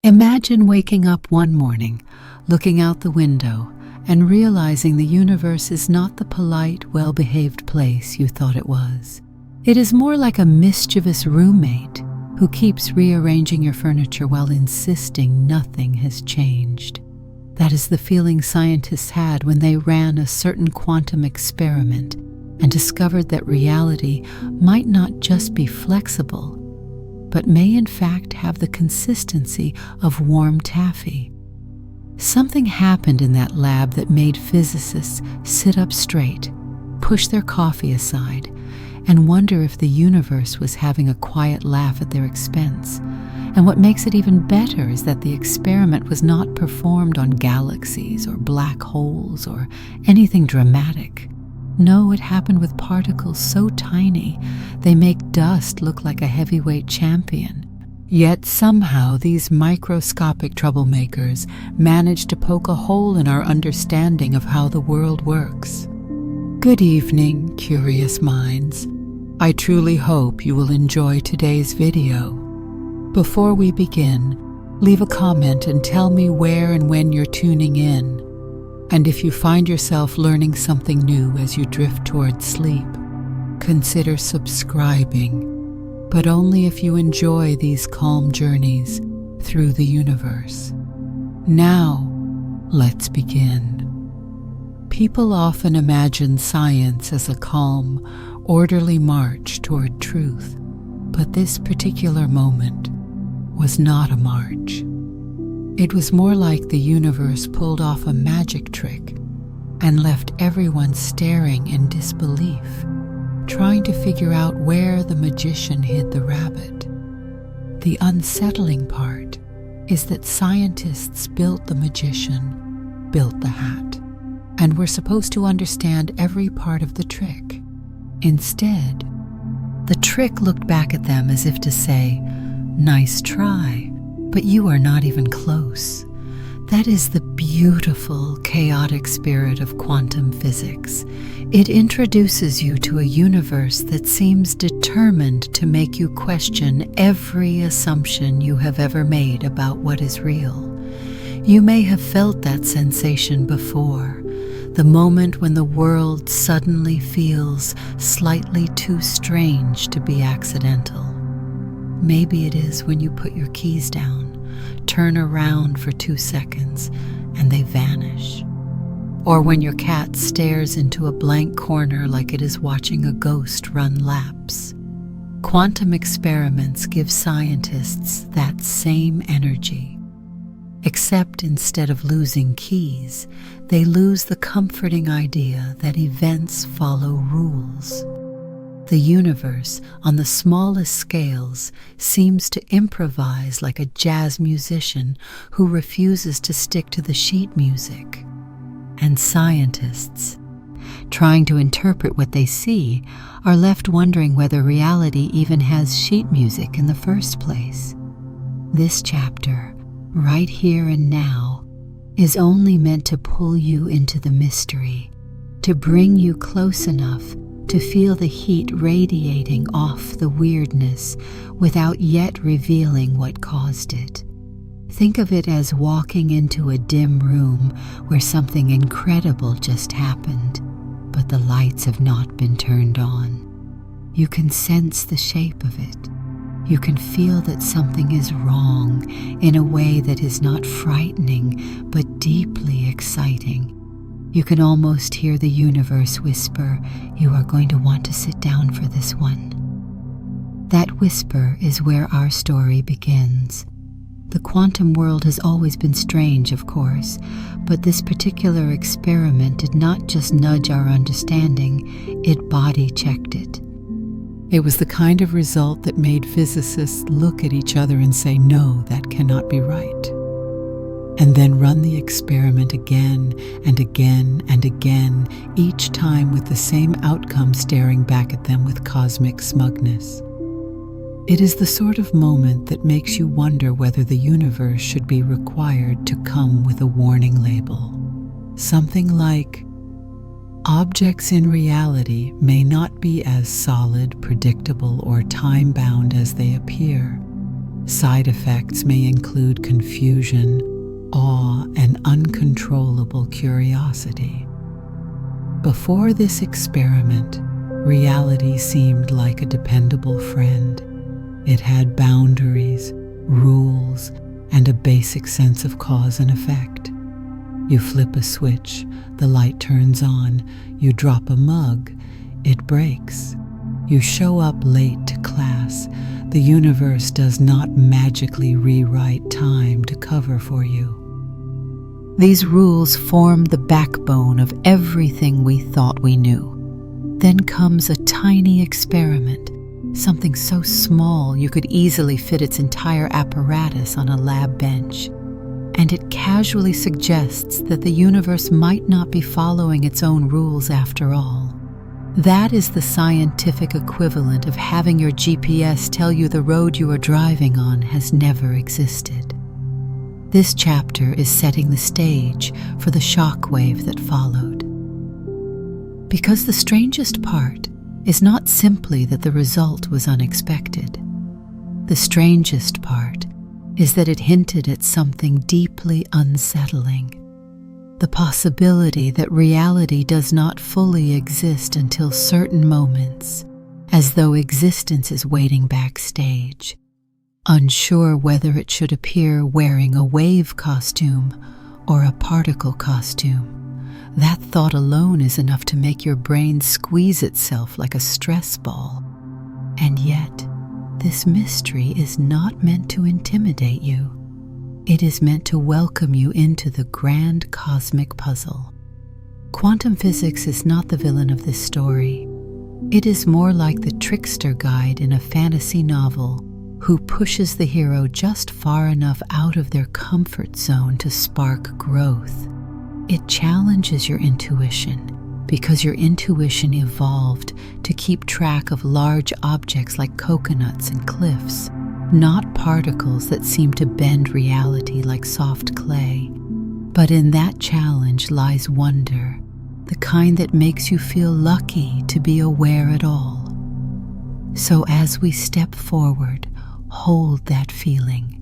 Imagine waking up one morning, looking out the window, and realizing the universe is not the polite, well-behaved place you thought it was. It is more like a mischievous roommate who keeps rearranging your furniture while insisting nothing has changed. That is the feeling scientists had when they ran a certain quantum experiment and discovered that reality might not just be flexible, but may in fact have the consistency of warm taffy. Something happened in that lab that made physicists sit up straight, push their coffee aside, and wonder if the universe was having a quiet laugh at their expense. And what makes it even better is that the experiment was not performed on galaxies or black holes or anything dramatic. No, it happened with particles so tiny they make dust look like a heavyweight champion. Yet somehow these microscopic troublemakers manage to poke a hole in our understanding of how the world works. Good evening, curious minds. I truly hope you will enjoy today's video. Before we begin, leave a comment and tell me where and when you're tuning in. And if you find yourself learning something new as you drift towards sleep, consider subscribing, but only if you enjoy these calm journeys through the universe. Now, let's begin. People often imagine science as a calm, orderly march toward truth, but this particular moment was not a march. It was more like the universe pulled off a magic trick and left everyone staring in disbelief, trying to figure out where the magician hid the rabbit. The unsettling part is that scientists built the magician, built the hat, and were supposed to understand every part of the trick. Instead, the trick looked back at them as if to say, "Nice try, but you are not even close." That is the beautiful, chaotic spirit of quantum physics. It introduces you to a universe that seems determined to make you question every assumption you have ever made about what is real. You may have felt that sensation before, the moment when the world suddenly feels slightly too strange to be accidental. Maybe it is when you put your keys down, turn around for 2 seconds, and they vanish. Or when your cat stares into a blank corner like it is watching a ghost run laps. Quantum experiments give scientists that same energy. Except instead of losing keys, they lose the comforting idea that events follow rules. The universe, on the smallest scales, seems to improvise like a jazz musician who refuses to stick to the sheet music. And scientists, trying to interpret what they see, are left wondering whether reality even has sheet music in the first place. This chapter, right here and now, is only meant to pull you into the mystery, to bring you close enough to feel the heat radiating off the weirdness without yet revealing what caused it. Think of it as walking into a dim room where something incredible just happened, but the lights have not been turned on. You can sense the shape of it. You can feel that something is wrong in a way that is not frightening, but deeply exciting. You can almost hear the universe whisper, "You are going to want to sit down for this one." That whisper is where our story begins. The quantum world has always been strange, of course, but this particular experiment did not just nudge our understanding, it body-checked it. It was the kind of result that made physicists look at each other and say, "No, that cannot be right." And then run the experiment again and again and again, each time with the same outcome staring back at them with cosmic smugness. It is the sort of moment that makes you wonder whether the universe should be required to come with a warning label. Something like, "Objects in reality may not be as solid, predictable, or time-bound as they appear. Side effects may include confusion, awe, and uncontrollable curiosity. Before this experiment, reality seemed like a dependable friend. It had boundaries, rules, and a basic sense of cause and effect. You flip a switch, the light turns on. You drop a mug, it breaks. You show up late to class. The universe does not magically rewrite time to cover for you. These rules form the backbone of everything we thought we knew. Then comes a tiny experiment, something so small you could easily fit its entire apparatus on a lab bench. And it casually suggests that the universe might not be following its own rules after all. That is the scientific equivalent of having your GPS tell you the road you are driving on has never existed. This chapter is setting the stage for the shockwave that followed. Because the strangest part is not simply that the result was unexpected. The strangest part is that it hinted at something deeply unsettling. The possibility that reality does not fully exist until certain moments, as though existence is waiting backstage, unsure whether it should appear wearing a wave costume or a particle costume. That thought alone is enough to make your brain squeeze itself like a stress ball. And yet, this mystery is not meant to intimidate you. It is meant to welcome you into the grand cosmic puzzle. Quantum physics is not the villain of this story. It is more like the trickster guide in a fantasy novel who pushes the hero just far enough out of their comfort zone to spark growth. It challenges your intuition because your intuition evolved to keep track of large objects like coconuts and cliffs, not particles that seem to bend reality like soft clay. But in that challenge lies wonder, the kind that makes you feel lucky to be aware at all. So as we step forward, hold that feeling.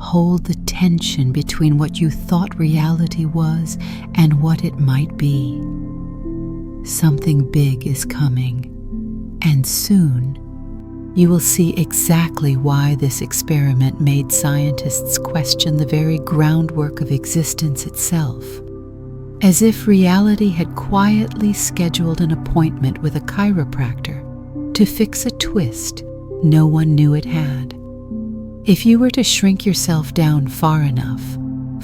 Hold the tension between what you thought reality was and what it might be. Something big is coming, and soon you will see exactly why this experiment made scientists question the very groundwork of existence itself. As if reality had quietly scheduled an appointment with a chiropractor to fix a twist no one knew it had. If you were to shrink yourself down far enough,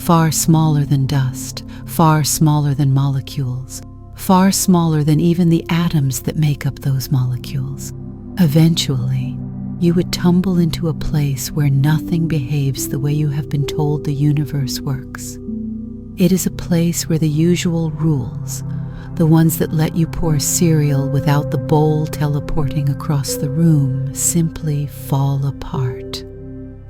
far smaller than dust, far smaller than molecules, far smaller than even the atoms that make up those molecules, eventually you would tumble into a place where nothing behaves the way you have been told the universe works. It is a place where the usual rules, the ones that let you pour cereal without the bowl teleporting across the room, simply fall apart.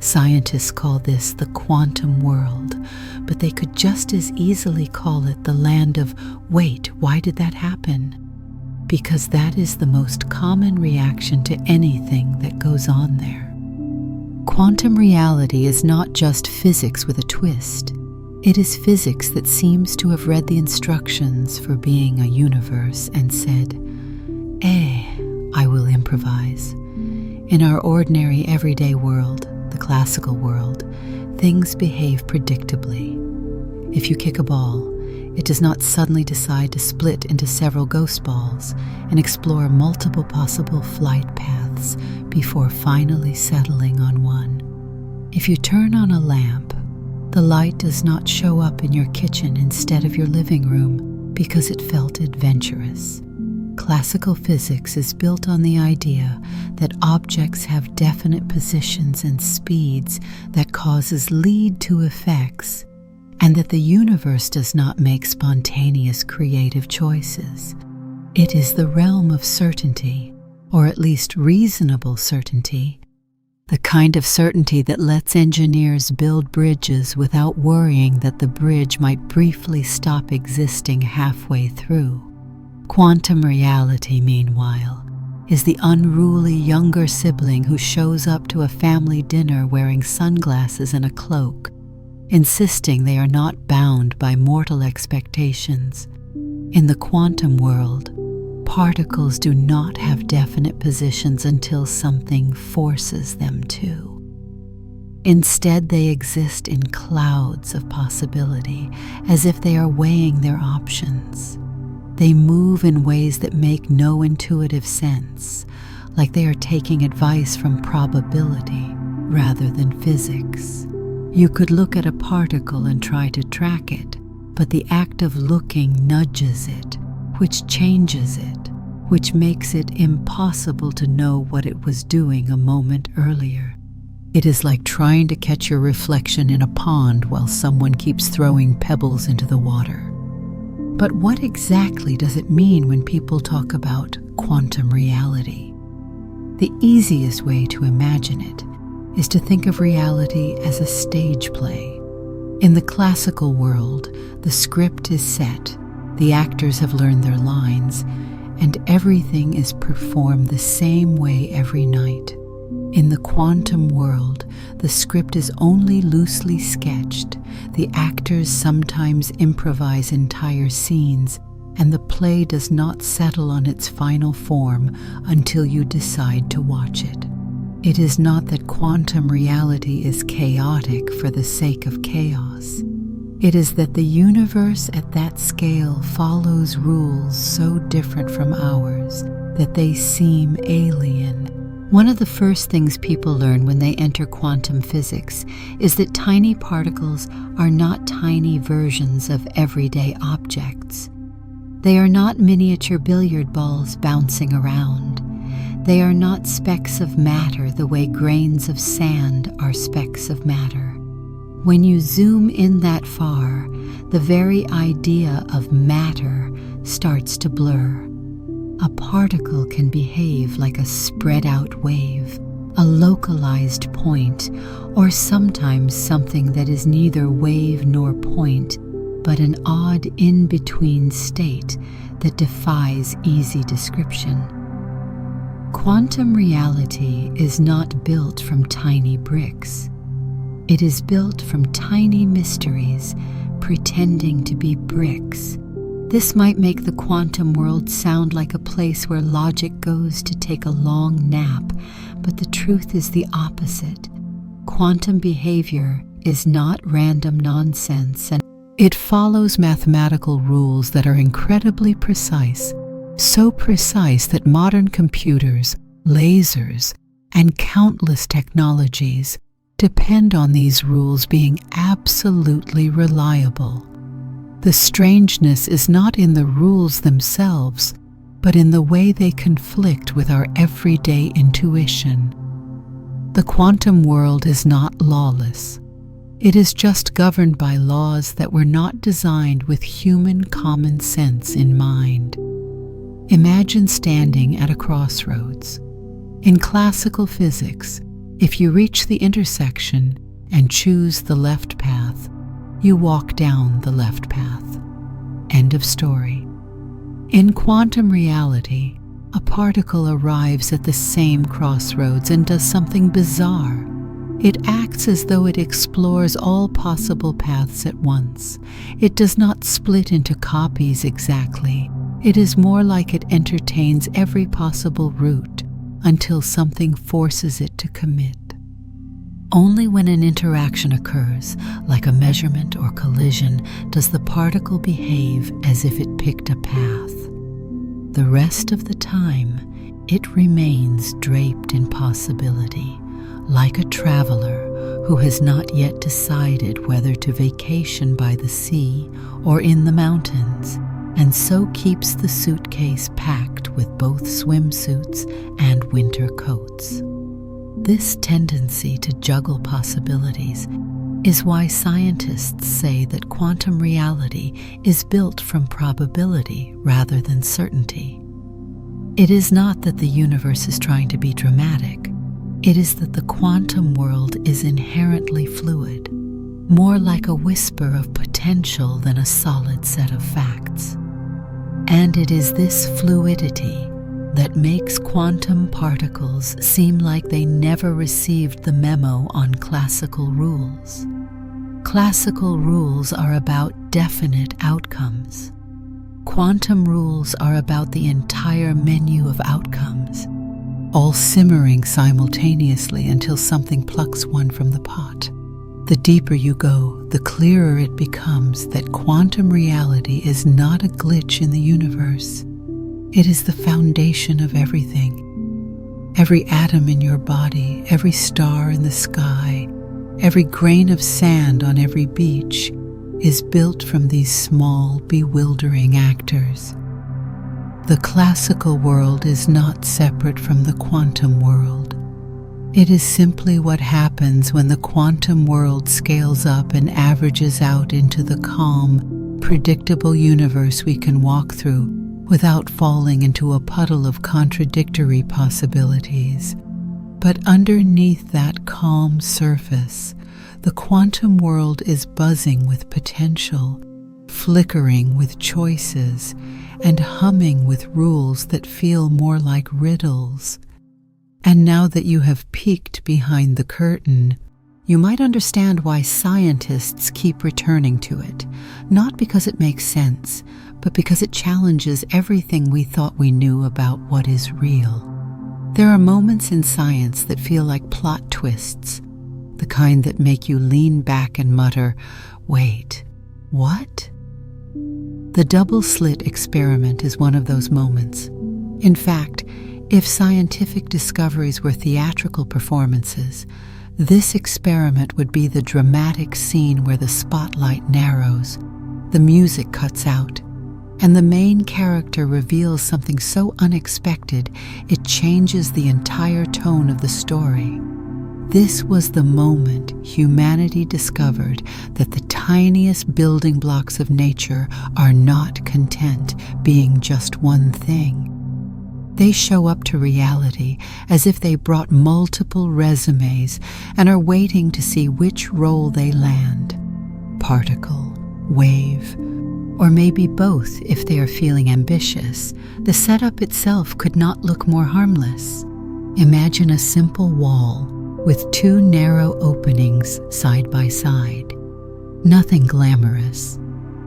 Scientists call this the quantum world, but they could just as easily call it the land of, wait, why did that happen? Because that is the most common reaction to anything that goes on there. Quantum reality is not just physics with a twist. It is physics that seems to have read the instructions for being a universe and said, I will improvise. In our ordinary everyday world, the classical world, things behave predictably. If you kick a ball, it does not suddenly decide to split into several ghost balls and explore multiple possible flight paths before finally settling on one. If you turn on a lamp, the light does not show up in your kitchen instead of your living room because it felt adventurous. Classical physics is built on the idea that objects have definite positions and speeds that causes lead to effects, and that the universe does not make spontaneous creative choices. It is the realm of certainty, or at least reasonable certainty, the kind of certainty that lets engineers build bridges without worrying that the bridge might briefly stop existing halfway through. Quantum reality, meanwhile, is the unruly younger sibling who shows up to a family dinner wearing sunglasses and a cloak, insisting they are not bound by mortal expectations. In the quantum world, particles do not have definite positions until something forces them to. Instead, they exist in clouds of possibility, as if they are weighing their options. They move in ways that make no intuitive sense, like they are taking advice from probability rather than physics. You could look at a particle and try to track it, but the act of looking nudges it, which changes it, which makes it impossible to know what it was doing a moment earlier. It is like trying to catch your reflection in a pond while someone keeps throwing pebbles into the water. But what exactly does it mean when people talk about quantum reality? The easiest way to imagine it is to think of reality as a stage play. In the classical world, the script is set, the actors have learned their lines, and everything is performed the same way every night. In the quantum world, the script is only loosely sketched, the actors sometimes improvise entire scenes, and the play does not settle on its final form until you decide to watch it. It is not that quantum reality is chaotic for the sake of chaos. It is that the universe at that scale follows rules so different from ours that they seem alien. One of the first things people learn when they enter quantum physics is that tiny particles are not tiny versions of everyday objects. They are not miniature billiard balls bouncing around. They are not specks of matter the way grains of sand are specks of matter. When you zoom in that far, the very idea of matter starts to blur. A particle can behave like a spread-out wave, a localized point, or sometimes something that is neither wave nor point, but an odd in-between state that defies easy description. Quantum reality is not built from tiny bricks. It is built from tiny mysteries pretending to be bricks. This might make the quantum world sound like a place where logic goes to take a long nap, but the truth is the opposite. Quantum behavior is not random nonsense, and it follows mathematical rules that are incredibly precise, so precise that modern computers, lasers, and countless technologies depend on these rules being absolutely reliable. The strangeness is not in the rules themselves, but in the way they conflict with our everyday intuition. The quantum world is not lawless. It is just governed by laws that were not designed with human common sense in mind. Imagine standing at a crossroads. In classical physics, if you reach the intersection and choose the left path, you walk down the left path. End of story. In quantum reality, a particle arrives at the same crossroads and does something bizarre. It acts as though it explores all possible paths at once. It does not split into copies exactly. It is more like it entertains every possible route until something forces it to commit. Only when an interaction occurs, like a measurement or collision, does the particle behave as if it picked a path. The rest of the time, it remains draped in possibility, like a traveler who has not yet decided whether to vacation by the sea or in the mountains, and so keeps the suitcase packed with both swimsuits and winter coats. This tendency to juggle possibilities is why scientists say that quantum reality is built from probability rather than certainty. It is not that the universe is trying to be dramatic. It is that the quantum world is inherently fluid, more like a whisper of potential than a solid set of facts. And it is this fluidity, that makes quantum particles seem like they never received the memo on classical rules. Classical rules are about definite outcomes. Quantum rules are about the entire menu of outcomes, all simmering simultaneously until something plucks one from the pot. The deeper you go, the clearer it becomes that quantum reality is not a glitch in the universe. It is the foundation of everything. Every atom in your body, every star in the sky, every grain of sand on every beach is built from these small, bewildering actors. The classical world is not separate from the quantum world. It is simply what happens when the quantum world scales up and averages out into the calm, predictable universe we can walk through without falling into a puddle of contradictory possibilities. But underneath that calm surface, the quantum world is buzzing with potential, flickering with choices, and humming with rules that feel more like riddles. And now that you have peeked behind the curtain, you might understand why scientists keep returning to it, not because it makes sense, but because it challenges everything we thought we knew about what is real. There are moments in science that feel like plot twists, the kind that make you lean back and mutter, "Wait, what?" The double-slit experiment is one of those moments. In fact, if scientific discoveries were theatrical performances, this experiment would be the dramatic scene where the spotlight narrows, the music cuts out, and the main character reveals something so unexpected it changes the entire tone of the story. This was the moment humanity discovered that the tiniest building blocks of nature are not content being just one thing. They show up to reality as if they brought multiple resumes and are waiting to see which role they land. Particle, wave, or maybe both if they are feeling ambitious. The setup itself could not look more harmless. Imagine a simple wall with two narrow openings side by side. Nothing glamorous.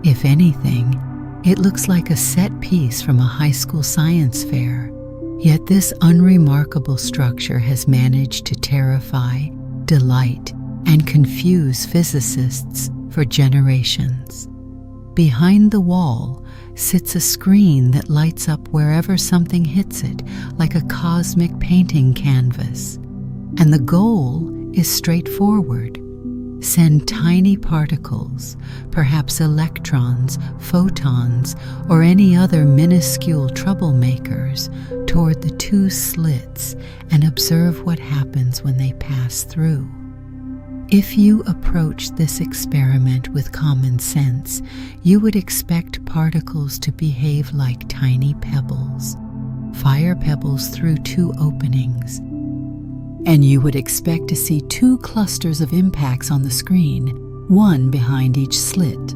If anything, it looks like a set piece from a high school science fair. Yet this unremarkable structure has managed to terrify, delight, and confuse physicists for generations. Behind the wall sits a screen that lights up wherever something hits it, like a cosmic painting canvas. And the goal is straightforward. Send tiny particles, perhaps electrons, photons, or any other minuscule troublemakers, toward the two slits and observe what happens when they pass through. If you approach this experiment with common sense, you would expect particles to behave like tiny pebbles, fire pebbles through two openings. And you would expect to see two clusters of impacts on the screen, one behind each slit.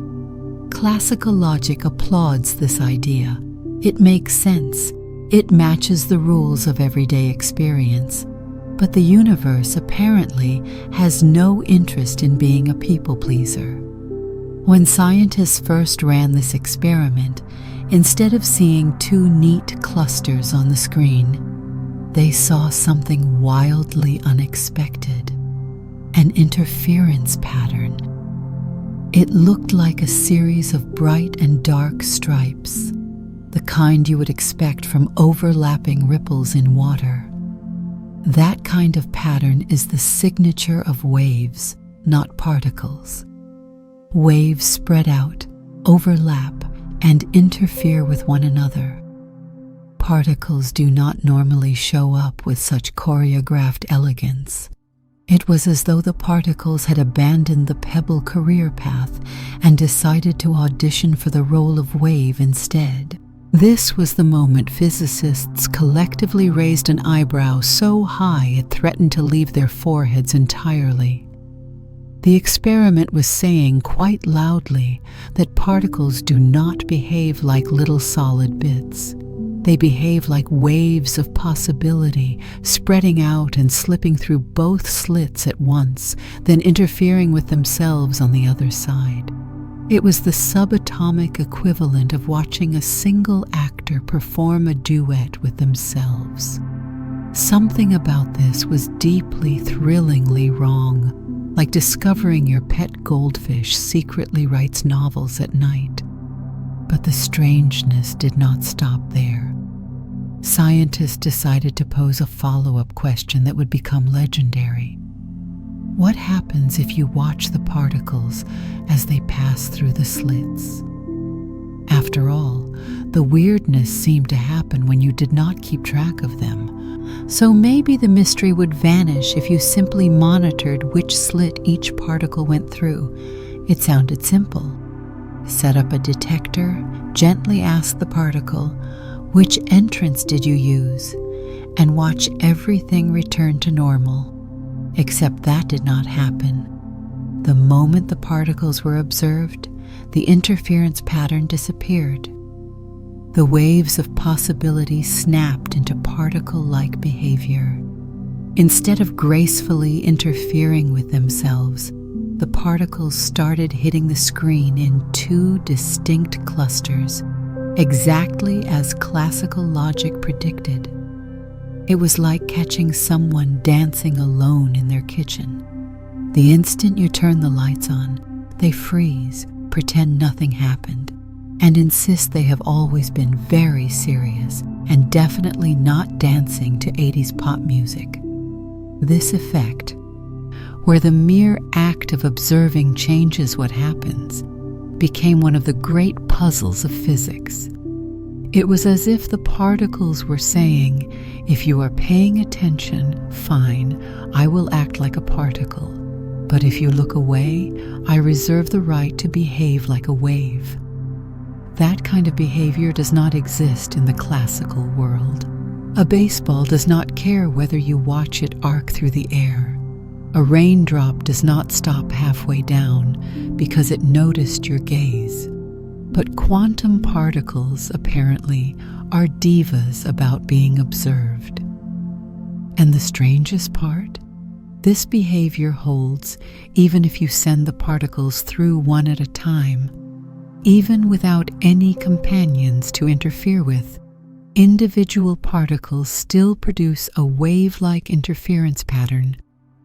Classical logic applauds this idea. It makes sense. It matches the rules of everyday experience. But the universe apparently has no interest in being a people pleaser. When scientists first ran this experiment, instead of seeing two neat clusters on the screen, they saw something wildly unexpected, an interference pattern. It looked like a series of bright and dark stripes, the kind you would expect from overlapping ripples in water. That kind of pattern is the signature of waves, not particles. Waves spread out, overlap, and interfere with one another. Particles do not normally show up with such choreographed elegance. It was as though the particles had abandoned the pebble career path and decided to audition for the role of wave instead. This was the moment physicists collectively raised an eyebrow so high it threatened to leave their foreheads entirely. The experiment was saying quite loudly that particles do not behave like little solid bits. They behave like waves of possibility, spreading out and slipping through both slits at once, then interfering with themselves on the other side. It was the subatomic equivalent of watching a single actor perform a duet with themselves. Something about this was deeply, thrillingly wrong, like discovering your pet goldfish secretly writes novels at night. But the strangeness did not stop there. Scientists decided to pose a follow-up question that would become legendary. What happens if you watch the particles as they pass through the slits? After all, the weirdness seemed to happen when you did not keep track of them. So maybe the mystery would vanish if you simply monitored which slit each particle went through. It sounded simple. Set up a detector, gently ask the particle, "Which entrance did you use?" and watch everything return to normal. Except that did not happen. The moment the particles were observed, the interference pattern disappeared. The waves of possibility snapped into particle-like behavior. Instead of gracefully interfering with themselves, the particles started hitting the screen in two distinct clusters, exactly as classical logic predicted. It was like catching someone dancing alone in their kitchen. The instant you turn the lights on, they freeze, pretend nothing happened, and insist they have always been very serious and definitely not dancing to 80s pop music. This effect, where the mere act of observing changes what happens, became one of the great puzzles of physics. It was as if the particles were saying, if you are paying attention, fine, I will act like a particle. But if you look away, I reserve the right to behave like a wave. That kind of behavior does not exist in the classical world. A baseball does not care whether you watch it arc through the air. A raindrop does not stop halfway down because it noticed your gaze. But quantum particles, apparently, are divas about being observed. And the strangest part? This behavior holds even if you send the particles through one at a time. Even without any companions to interfere with, individual particles still produce a wave-like interference pattern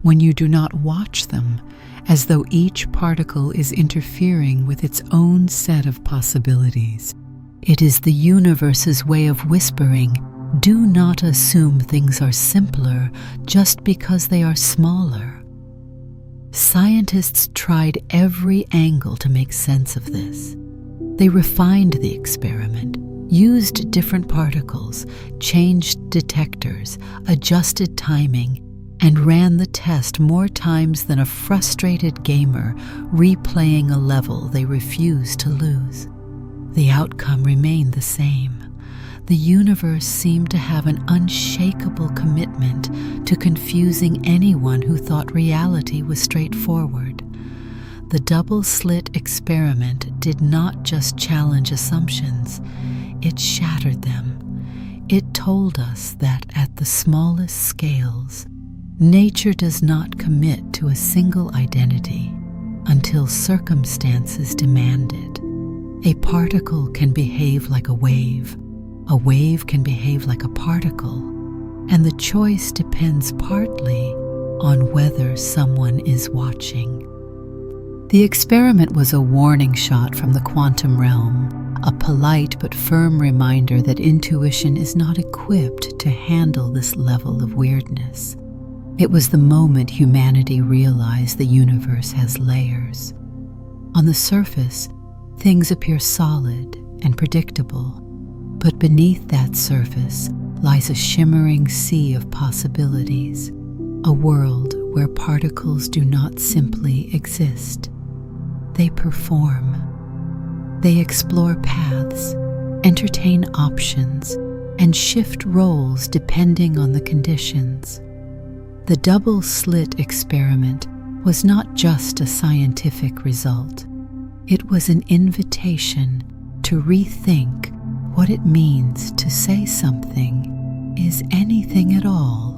when you do not watch them, as though each particle is interfering with its own set of possibilities. It is the universe's way of whispering, do not assume things are simpler just because they are smaller. Scientists tried every angle to make sense of this. They refined the experiment, used different particles, changed detectors, adjusted timing, and ran the test more times than a frustrated gamer replaying a level they refused to lose. The outcome remained the same. The universe seemed to have an unshakable commitment to confusing anyone who thought reality was straightforward. The double-slit experiment did not just challenge assumptions, it shattered them. It told us that at the smallest scales, nature does not commit to a single identity until circumstances demand it. A particle can behave like a wave can behave like a particle, and the choice depends partly on whether someone is watching. The experiment was a warning shot from the quantum realm, a polite but firm reminder that intuition is not equipped to handle this level of weirdness. It was the moment humanity realized the universe has layers. On the surface, things appear solid and predictable, but beneath that surface lies a shimmering sea of possibilities, a world where particles do not simply exist. They perform. They explore paths, entertain options, and shift roles depending on the conditions. The double-slit experiment was not just a scientific result. It was an invitation to rethink what it means to say something is anything at all,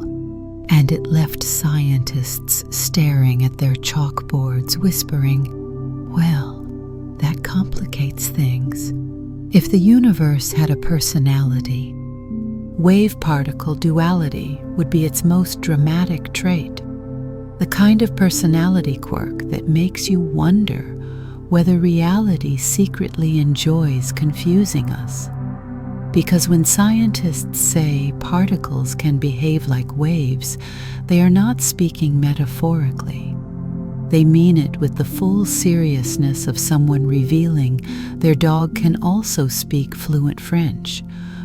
and it left scientists staring at their chalkboards, whispering, "Well, that complicates things." If the universe had a personality, wave-particle duality would be its most dramatic trait, the kind of personality quirk that makes you wonder whether reality secretly enjoys confusing us. Because when scientists say particles can behave like waves, they are not speaking metaphorically. They mean it with the full seriousness of someone revealing their dog can also speak fluent French,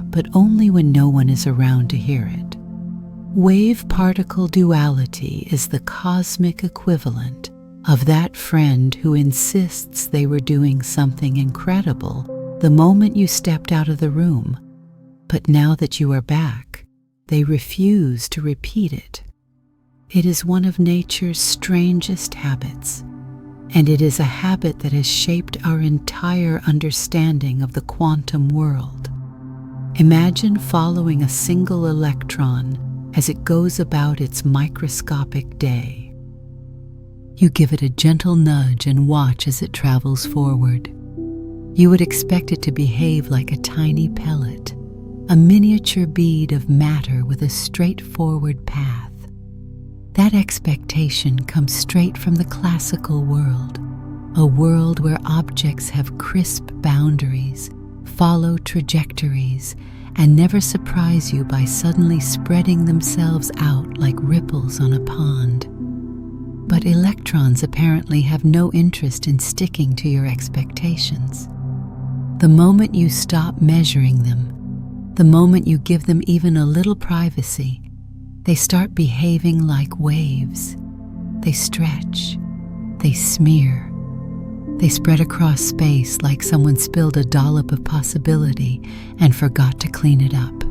but only when no one is around to hear it. Wave-particle duality is the cosmic equivalent of that friend who insists they were doing something incredible the moment you stepped out of the room, but now that you are back, they refuse to repeat it. It is one of nature's strangest habits, and it is a habit that has shaped our entire understanding of the quantum world. Imagine following a single electron as it goes about its microscopic day. You give it a gentle nudge and watch as it travels forward. You would expect it to behave like a tiny pellet, a miniature bead of matter with a straightforward path. That expectation comes straight from the classical world, a world where objects have crisp boundaries, follow trajectories, and never surprise you by suddenly spreading themselves out like ripples on a pond. But electrons apparently have no interest in sticking to your expectations. The moment you stop measuring them, the moment you give them even a little privacy, they start behaving like waves. They stretch, they smear, they spread across space like someone spilled a dollop of possibility and forgot to clean it up.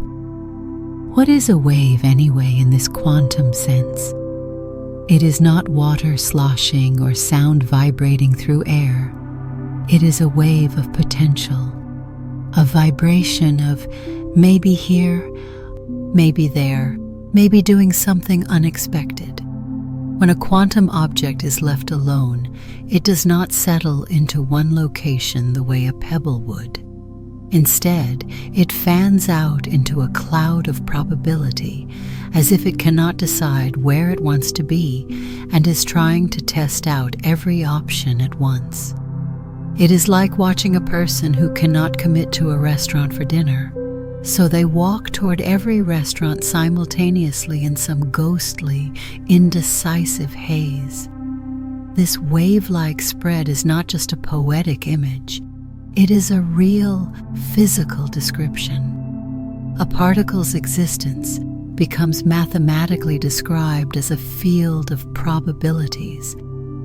What is a wave anyway in this quantum sense? It is not water sloshing or sound vibrating through air. It is a wave of potential, a vibration of maybe here, maybe there, maybe doing something unexpected. When a quantum object is left alone, it does not settle into one location the way a pebble would. Instead, it fans out into a cloud of probability, as if it cannot decide where it wants to be and is trying to test out every option at once. It is like watching a person who cannot commit to a restaurant for dinner, so they walk toward every restaurant simultaneously in some ghostly, indecisive haze. This wave-like spread is not just a poetic image. It is a real, physical description. A particle's existence becomes mathematically described as a field of probabilities,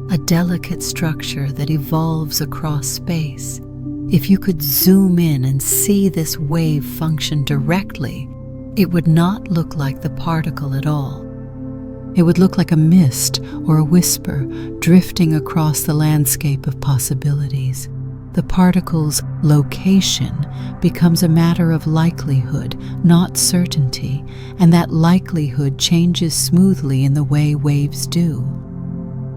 a delicate structure that evolves across space. If you could zoom in and see this wave function directly, it would not look like the particle at all. It would look like a mist or a whisper drifting across the landscape of possibilities. The particle's location becomes a matter of likelihood, not certainty, and that likelihood changes smoothly in the way waves do.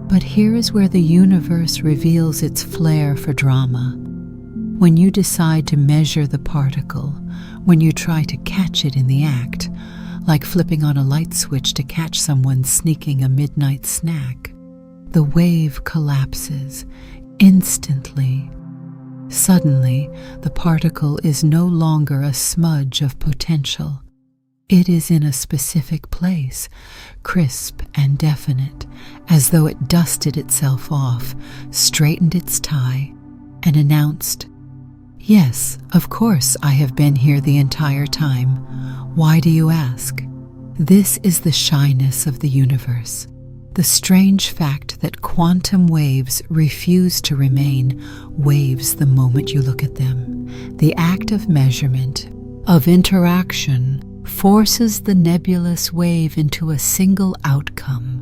But here is where the universe reveals its flair for drama. When you decide to measure the particle, when you try to catch it in the act, like flipping on a light switch to catch someone sneaking a midnight snack, the wave collapses instantly. Suddenly, the particle is no longer a smudge of potential. It is in a specific place, crisp and definite, as though it dusted itself off, straightened its tie, and announced, "Yes, of course I have been here the entire time. Why do you ask?" This is the shyness of the universe, the strange fact that quantum waves refuse to remain waves the moment you look at them. The act of measurement, of interaction, forces the nebulous wave into a single outcome,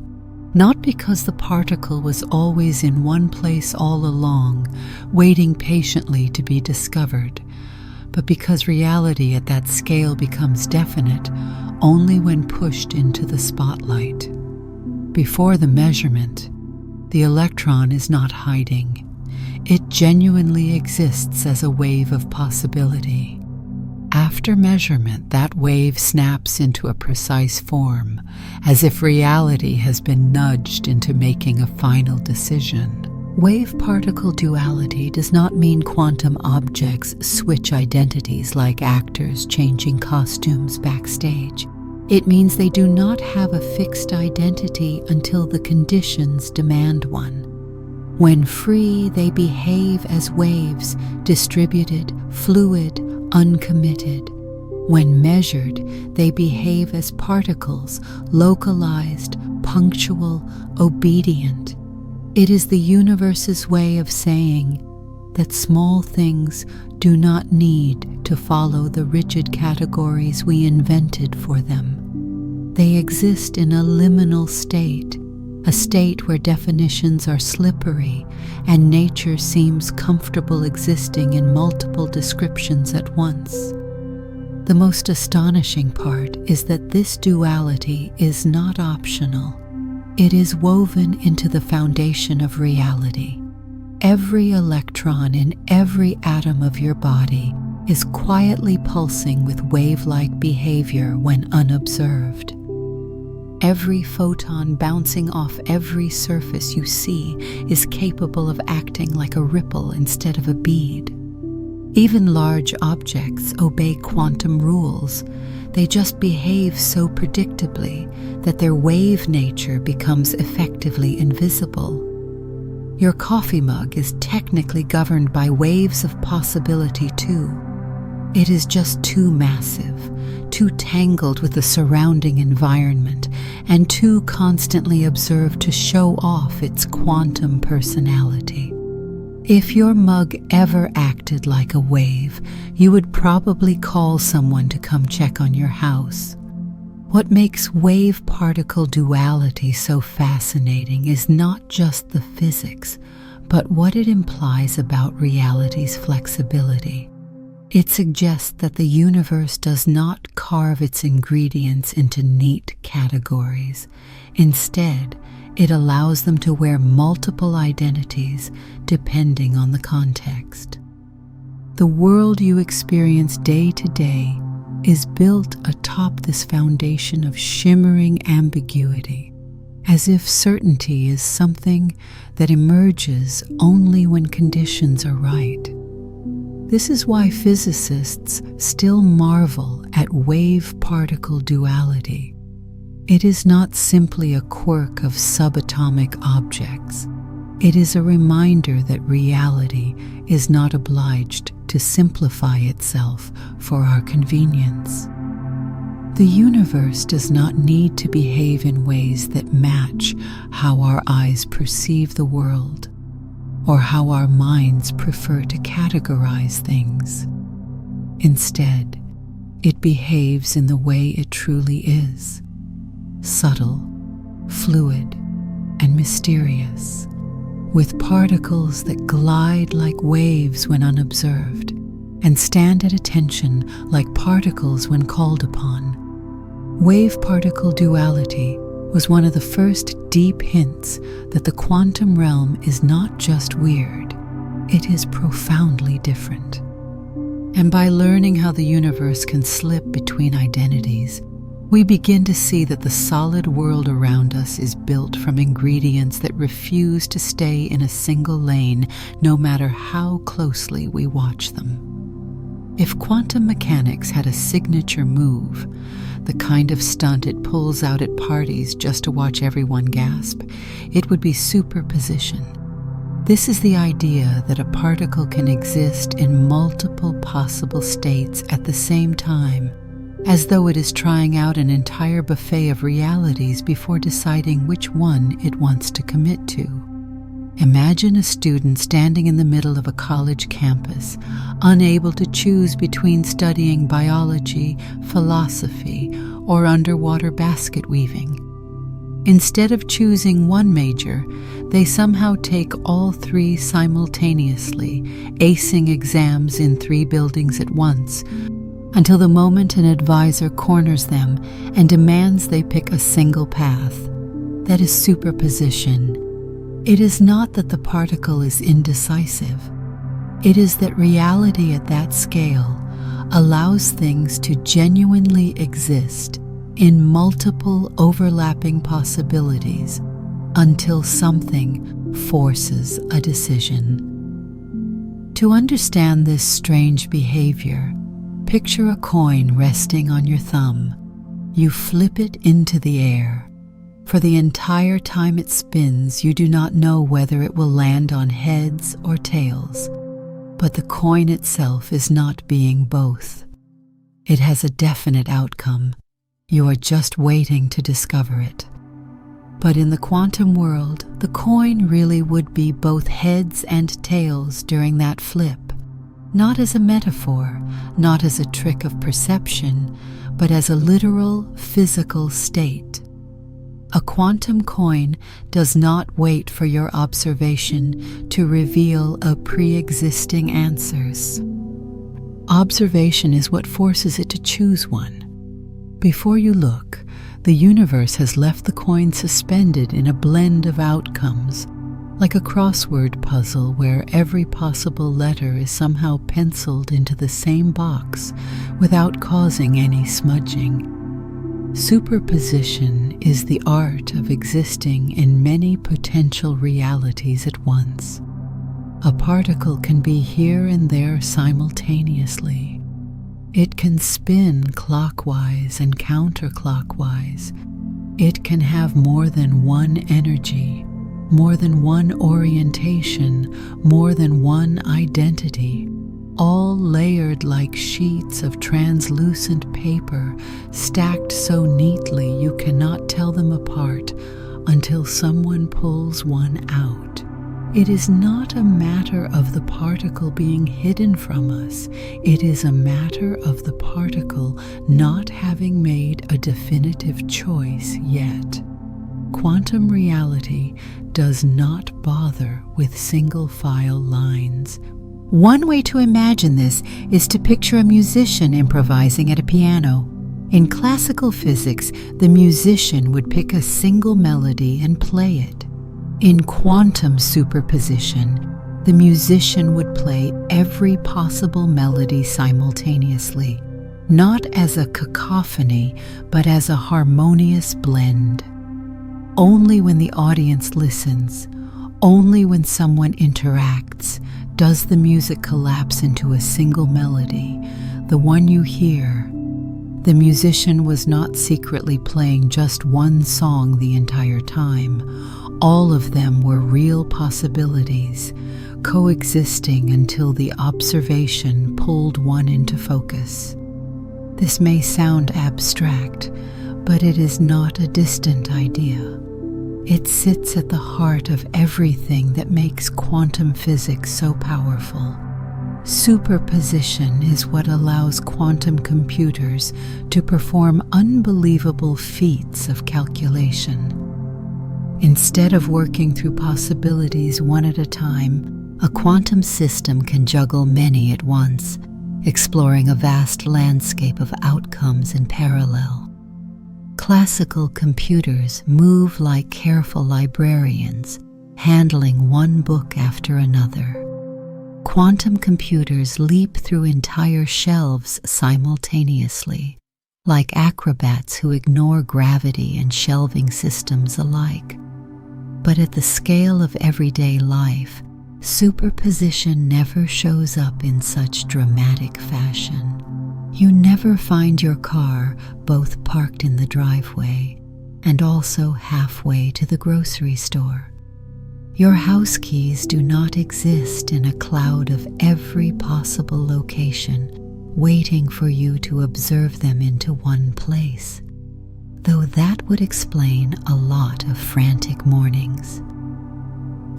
not because the particle was always in one place all along, waiting patiently to be discovered, but because reality at that scale becomes definite only when pushed into the spotlight. Before the measurement, the electron is not hiding. It genuinely exists as a wave of possibility. After measurement, that wave snaps into a precise form, as if reality has been nudged into making a final decision. Wave-particle duality does not mean quantum objects switch identities like actors changing costumes backstage. It means they do not have a fixed identity until the conditions demand one. When free, they behave as waves, distributed, fluid, uncommitted. When measured, they behave as particles, localized, punctual, obedient. It is the universe's way of saying that small things do not need to follow the rigid categories we invented for them. They exist in a liminal state, a state where definitions are slippery and nature seems comfortable existing in multiple descriptions at once. The most astonishing part is that this duality is not optional. It is woven into the foundation of reality. Every electron in every atom of your body is quietly pulsing with wave-like behavior when unobserved. Every photon bouncing off every surface you see is capable of acting like a ripple instead of a bead. Even large objects obey quantum rules. They just behave so predictably that their wave nature becomes effectively invisible. Your coffee mug is technically governed by waves of possibility too. It is just too massive, too tangled with the surrounding environment, and too constantly observed to show off its quantum personality. If your mug ever acted like a wave, you would probably call someone to come check on your house. What makes wave-particle duality so fascinating is not just the physics, but what it implies about reality's flexibility. It suggests that the universe does not carve its ingredients into neat categories. Instead, it allows them to wear multiple identities depending on the context. The world you experience day to day is built atop this foundation of shimmering ambiguity, as if certainty is something that emerges only when conditions are right. This is why physicists still marvel at wave-particle duality. It is not simply a quirk of subatomic objects. It is a reminder that reality is not obliged to simplify itself for our convenience. The universe does not need to behave in ways that match how our eyes perceive the world, or how our minds prefer to categorize things. Instead, it behaves in the way it truly is: subtle, fluid, and mysterious, with particles that glide like waves when unobserved, and stand at attention like particles when called upon. Wave-particle duality was one of the first deep hints that the quantum realm is not just weird, it is profoundly different. And by learning how the universe can slip between identities, we begin to see that the solid world around us is built from ingredients that refuse to stay in a single lane, no matter how closely we watch them. If quantum mechanics had a signature move, the kind of stunt it pulls out at parties just to watch everyone gasp, it would be superposition. This is the idea that a particle can exist in multiple possible states at the same time, as though it is trying out an entire buffet of realities before deciding which one it wants to commit to. Imagine a student standing in the middle of a college campus, unable to choose between studying biology, philosophy, or underwater basket weaving. Instead of choosing one major, they somehow take all three simultaneously, acing exams in 3 buildings at once, until the moment an advisor corners them and demands they pick a single path. That is superposition. It is not that the particle is indecisive. It is that reality at that scale allows things to genuinely exist in multiple overlapping possibilities until something forces a decision. To understand this strange behavior, picture a coin resting on your thumb. You flip it into the air. For the entire time it spins, you do not know whether it will land on heads or tails. But the coin itself is not being both. It has a definite outcome. You are just waiting to discover it. But in the quantum world, the coin really would be both heads and tails during that flip. Not as a metaphor, not as a trick of perception, but as a literal physical state. A quantum coin does not wait for your observation to reveal a pre-existing answers. Observation is what forces it to choose one. Before you look, the universe has left the coin suspended in a blend of outcomes, like a crossword puzzle where every possible letter is somehow penciled into the same box without causing any smudging. Superposition is the art of existing in many potential realities at once. A particle can be here and there simultaneously. It can spin clockwise and counterclockwise. It can have more than one energy, more than one orientation, more than one identity, all layered like sheets of translucent paper, stacked so neatly you cannot tell them apart until someone pulls one out. It is not a matter of the particle being hidden from us. It is a matter of the particle not having made a definitive choice yet. Quantum reality does not bother with single-file lines. One way to imagine this is to picture a musician improvising at a piano. In classical physics, the musician would pick a single melody and play it. In quantum superposition, the musician would play every possible melody simultaneously, not as a cacophony, but as a harmonious blend. Only when the audience listens, only when someone interacts, does the music collapse into a single melody, the one you hear. The musician was not secretly playing just one song the entire time. All of them were real possibilities, coexisting until the observation pulled one into focus. This may sound abstract, but it is not a distant idea. It sits at the heart of everything that makes quantum physics so powerful. Superposition is what allows quantum computers to perform unbelievable feats of calculation. Instead of working through possibilities one at a time, a quantum system can juggle many at once, exploring a vast landscape of outcomes in parallel. Classical computers move like careful librarians, handling one book after another. Quantum computers leap through entire shelves simultaneously, like acrobats who ignore gravity and shelving systems alike. But at the scale of everyday life, superposition never shows up in such dramatic fashion. You never find your car both parked in the driveway and also halfway to the grocery store. Your house keys do not exist in a cloud of every possible location, waiting for you to observe them into one place, though that would explain a lot of frantic mornings.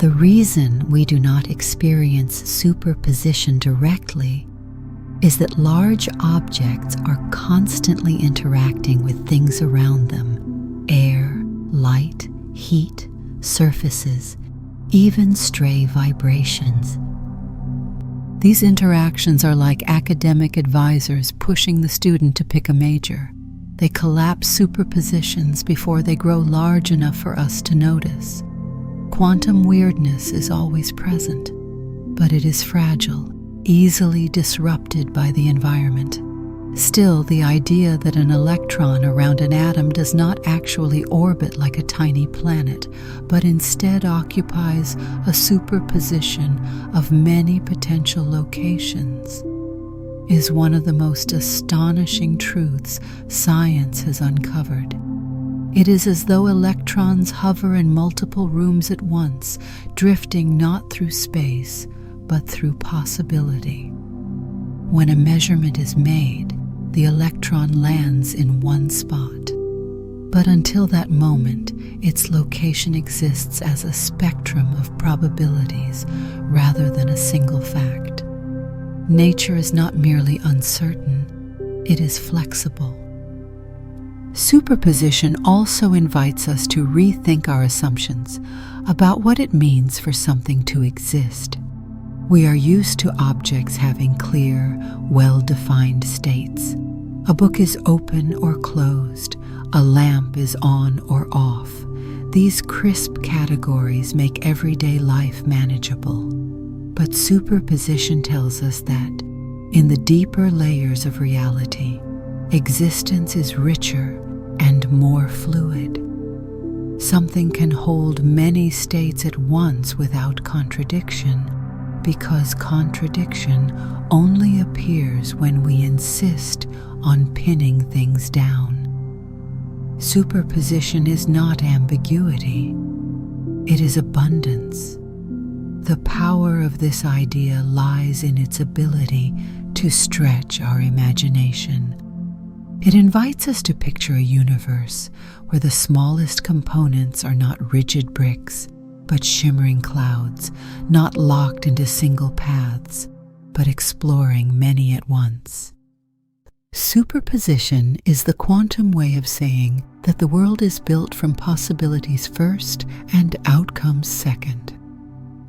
The reason we do not experience superposition directly is that large objects are constantly interacting with things around them: air, light, heat, surfaces, even stray vibrations. These interactions are like academic advisors pushing the student to pick a major. They collapse superpositions before they grow large enough for us to notice. Quantum weirdness is always present, but it is fragile, easily disrupted by the environment. Still, the idea that an electron around an atom does not actually orbit like a tiny planet, but instead occupies a superposition of many potential locations, is one of the most astonishing truths science has uncovered. It is as though electrons hover in multiple rooms at once, drifting not through space, but through possibility. When a measurement is made, the electron lands in one spot. But until that moment, its location exists as a spectrum of probabilities rather than a single fact. Nature is not merely uncertain, it is flexible. Superposition also invites us to rethink our assumptions about what it means for something to exist. We are used to objects having clear, well-defined states. A book is open or closed. A lamp is on or off. These crisp categories make everyday life manageable. But superposition tells us that, in the deeper layers of reality, existence is richer and more fluid. Something can hold many states at once without contradiction, because contradiction only appears when we insist on pinning things down. Superposition is not ambiguity, it is abundance. The power of this idea lies in its ability to stretch our imagination. It invites us to picture a universe where the smallest components are not rigid bricks, but shimmering clouds, not locked into single paths, but exploring many at once. Superposition is the quantum way of saying that the world is built from possibilities first and outcomes second.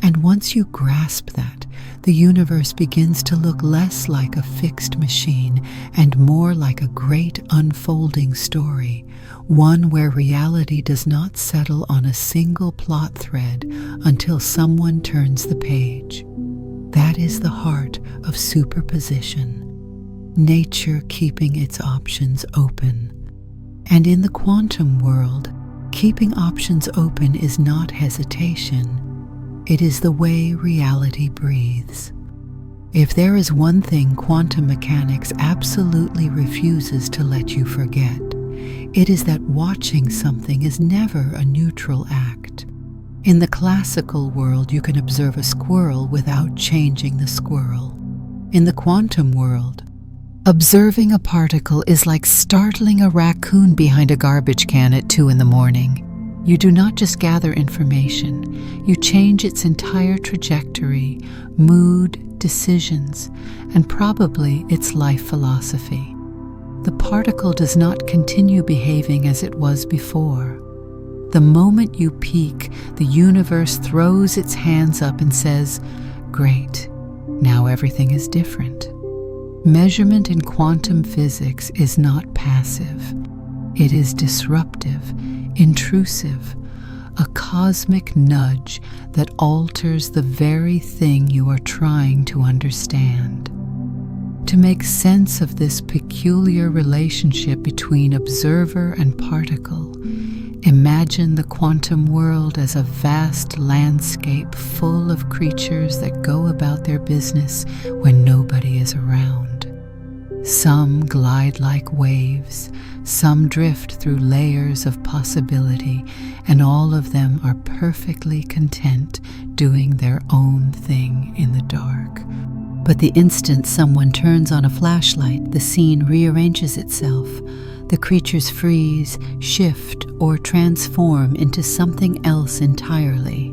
And once you grasp that, the universe begins to look less like a fixed machine and more like a great unfolding story, one where reality does not settle on a single plot thread until someone turns the page. That is the heart of superposition, nature keeping its options open. And in the quantum world, keeping options open is not hesitation. It is the way reality breathes. If there is one thing quantum mechanics absolutely refuses to let you forget, it is that watching something is never a neutral act. In the classical world, you can observe a squirrel without changing the squirrel. In the quantum world, observing a particle is like startling a raccoon behind a garbage can at 2 a.m. You do not just gather information, you change its entire trajectory, mood, decisions, and probably its life philosophy. The particle does not continue behaving as it was before. The moment you peak, the universe throws its hands up and says, "Great, now everything is different." Measurement in quantum physics is not passive. It is disruptive, intrusive, a cosmic nudge that alters the very thing you are trying to understand. To make sense of this peculiar relationship between observer and particle, imagine the quantum world as a vast landscape full of creatures that go about their business when nobody is around. Some glide like waves, some drift through layers of possibility, and all of them are perfectly content doing their own thing in the dark. But the instant someone turns on a flashlight, the scene rearranges itself. The creatures freeze, shift, or transform into something else entirely.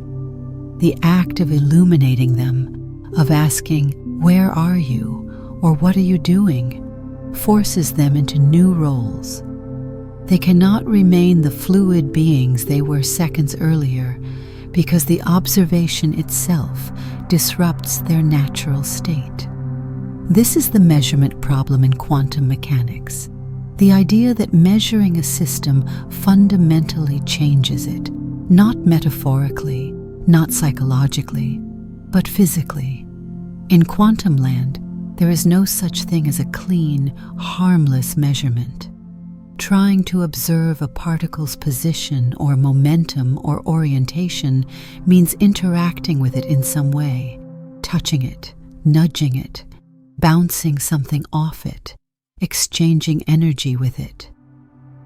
The act of illuminating them, of asking, "Where are you?" or "What are you doing?" forces them into new roles. They cannot remain the fluid beings they were seconds earlier because the observation itself disrupts their natural state. This is the measurement problem in quantum mechanics. The idea that measuring a system fundamentally changes it, not metaphorically, not psychologically, but physically. In quantum land, there is no such thing as a clean, harmless measurement. Trying to observe a particle's position or momentum or orientation means interacting with it in some way, touching it, nudging it, bouncing something off it, exchanging energy with it.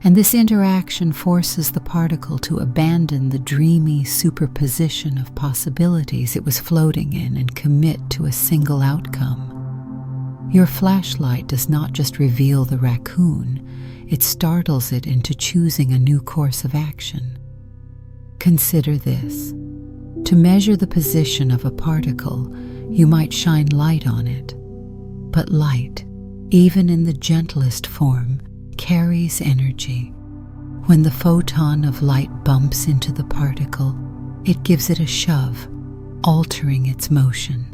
And this interaction forces the particle to abandon the dreamy superposition of possibilities it was floating in and commit to a single outcome. Your flashlight does not just reveal the raccoon, it startles it into choosing a new course of action. Consider this. To measure the position of a particle, you might shine light on it. But light, even in the gentlest form, carries energy. When the photon of light bumps into the particle, it gives it a shove, altering its motion.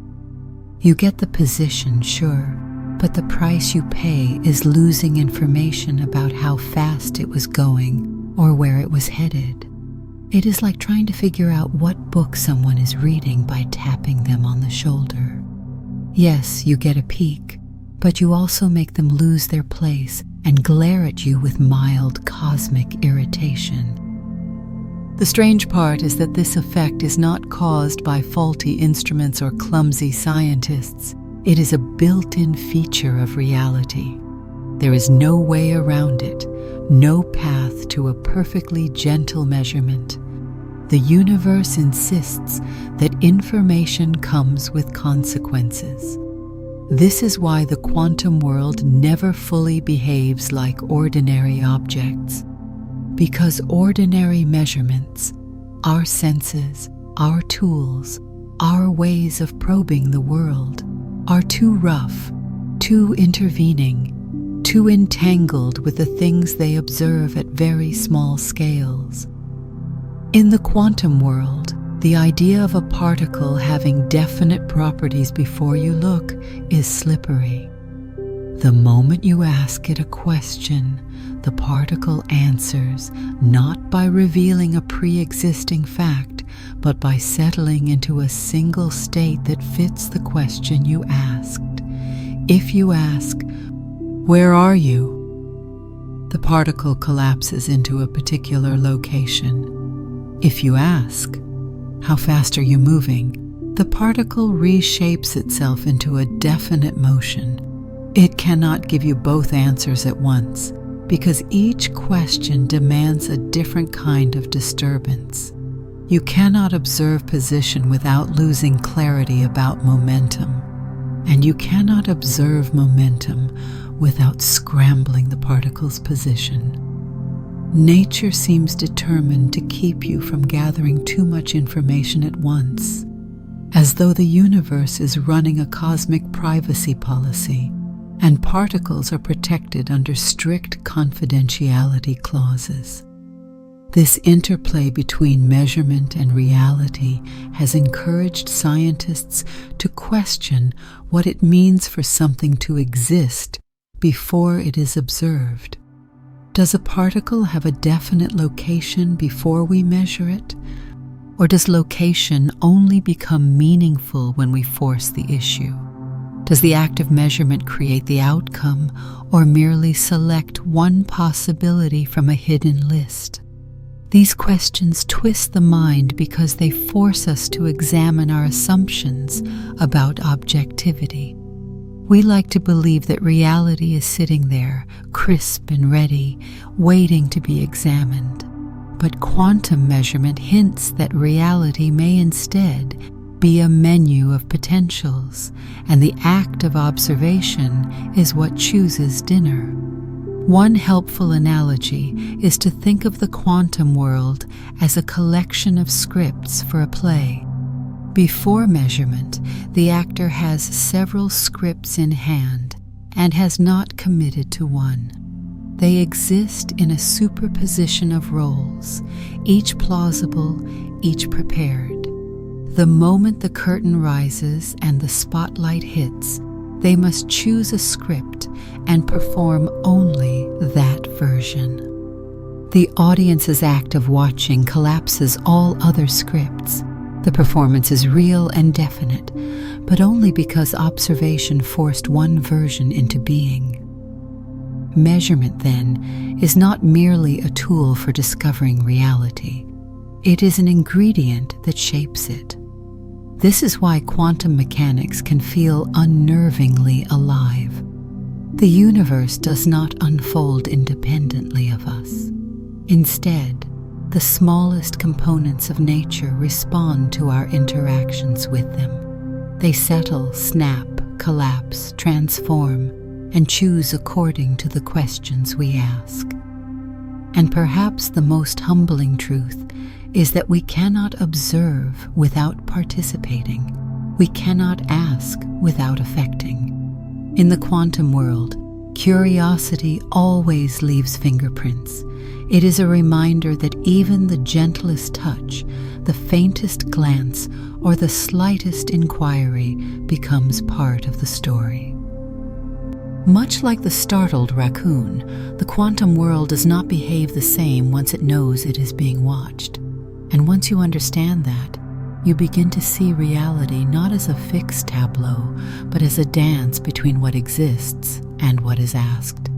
You get the position, sure, but the price you pay is losing information about how fast it was going or where it was headed. It is like trying to figure out what book someone is reading by tapping them on the shoulder. Yes, you get a peek, but you also make them lose their place and glare at you with mild cosmic irritation. The strange part is that this effect is not caused by faulty instruments or clumsy scientists. It is a built-in feature of reality. There is no way around it, no path to a perfectly gentle measurement. The universe insists that information comes with consequences. This is why the quantum world never fully behaves like ordinary objects. Because ordinary measurements, our senses, our tools, our ways of probing the world, are too rough, too intervening, too entangled with the things they observe at very small scales. In the quantum world, the idea of a particle having definite properties before you look is slippery. The moment you ask it a question, the particle answers not by revealing a pre-existing fact, but by settling into a single state that fits the question you asked. If you ask, "Where are you?" the particle collapses into a particular location. If you ask, "How fast are you moving?" the particle reshapes itself into a definite motion. It cannot give you both answers at once, because each question demands a different kind of disturbance. You cannot observe position without losing clarity about momentum, and you cannot observe momentum without scrambling the particle's position. Nature seems determined to keep you from gathering too much information at once, as though the universe is running a cosmic privacy policy, and particles are protected under strict confidentiality clauses. This interplay between measurement and reality has encouraged scientists to question what it means for something to exist before it is observed. Does a particle have a definite location before we measure it? Or does location only become meaningful when we force the issue? Does the act of measurement create the outcome, or merely select one possibility from a hidden list? These questions twist the mind because they force us to examine our assumptions about objectivity. We like to believe that reality is sitting there, crisp and ready, waiting to be examined. But quantum measurement hints that reality may instead be a menu of potentials, and the act of observation is what chooses dinner. One helpful analogy is to think of the quantum world as a collection of scripts for a play. Before measurement, the actor has several scripts in hand and has not committed to one. They exist in a superposition of roles, each plausible, each prepared. The moment the curtain rises and the spotlight hits, they must choose a script and perform only that version. The audience's act of watching collapses all other scripts. The performance is real and definite, but only because observation forced one version into being. Measurement, then, is not merely a tool for discovering reality. It is an ingredient that shapes it. This is why quantum mechanics can feel unnervingly alive. The universe does not unfold independently of us. Instead, the smallest components of nature respond to our interactions with them. They settle, snap, collapse, transform, and choose according to the questions we ask. And perhaps the most humbling truth is that we cannot observe without participating. We cannot ask without affecting. In the quantum world, curiosity always leaves fingerprints. It is a reminder that even the gentlest touch, the faintest glance, or the slightest inquiry becomes part of the story. Much like the startled raccoon, the quantum world does not behave the same once it knows it is being watched. And once you understand that, you begin to see reality not as a fixed tableau, but as a dance between what exists and what is asked.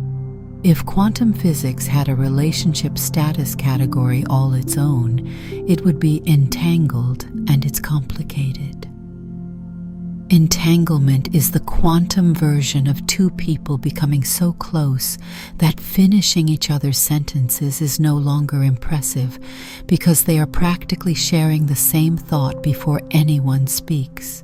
If quantum physics had a relationship status category all its own, it would be entangled, and it's complicated. Entanglement is the quantum version of two people becoming so close that finishing each other's sentences is no longer impressive because they are practically sharing the same thought before anyone speaks.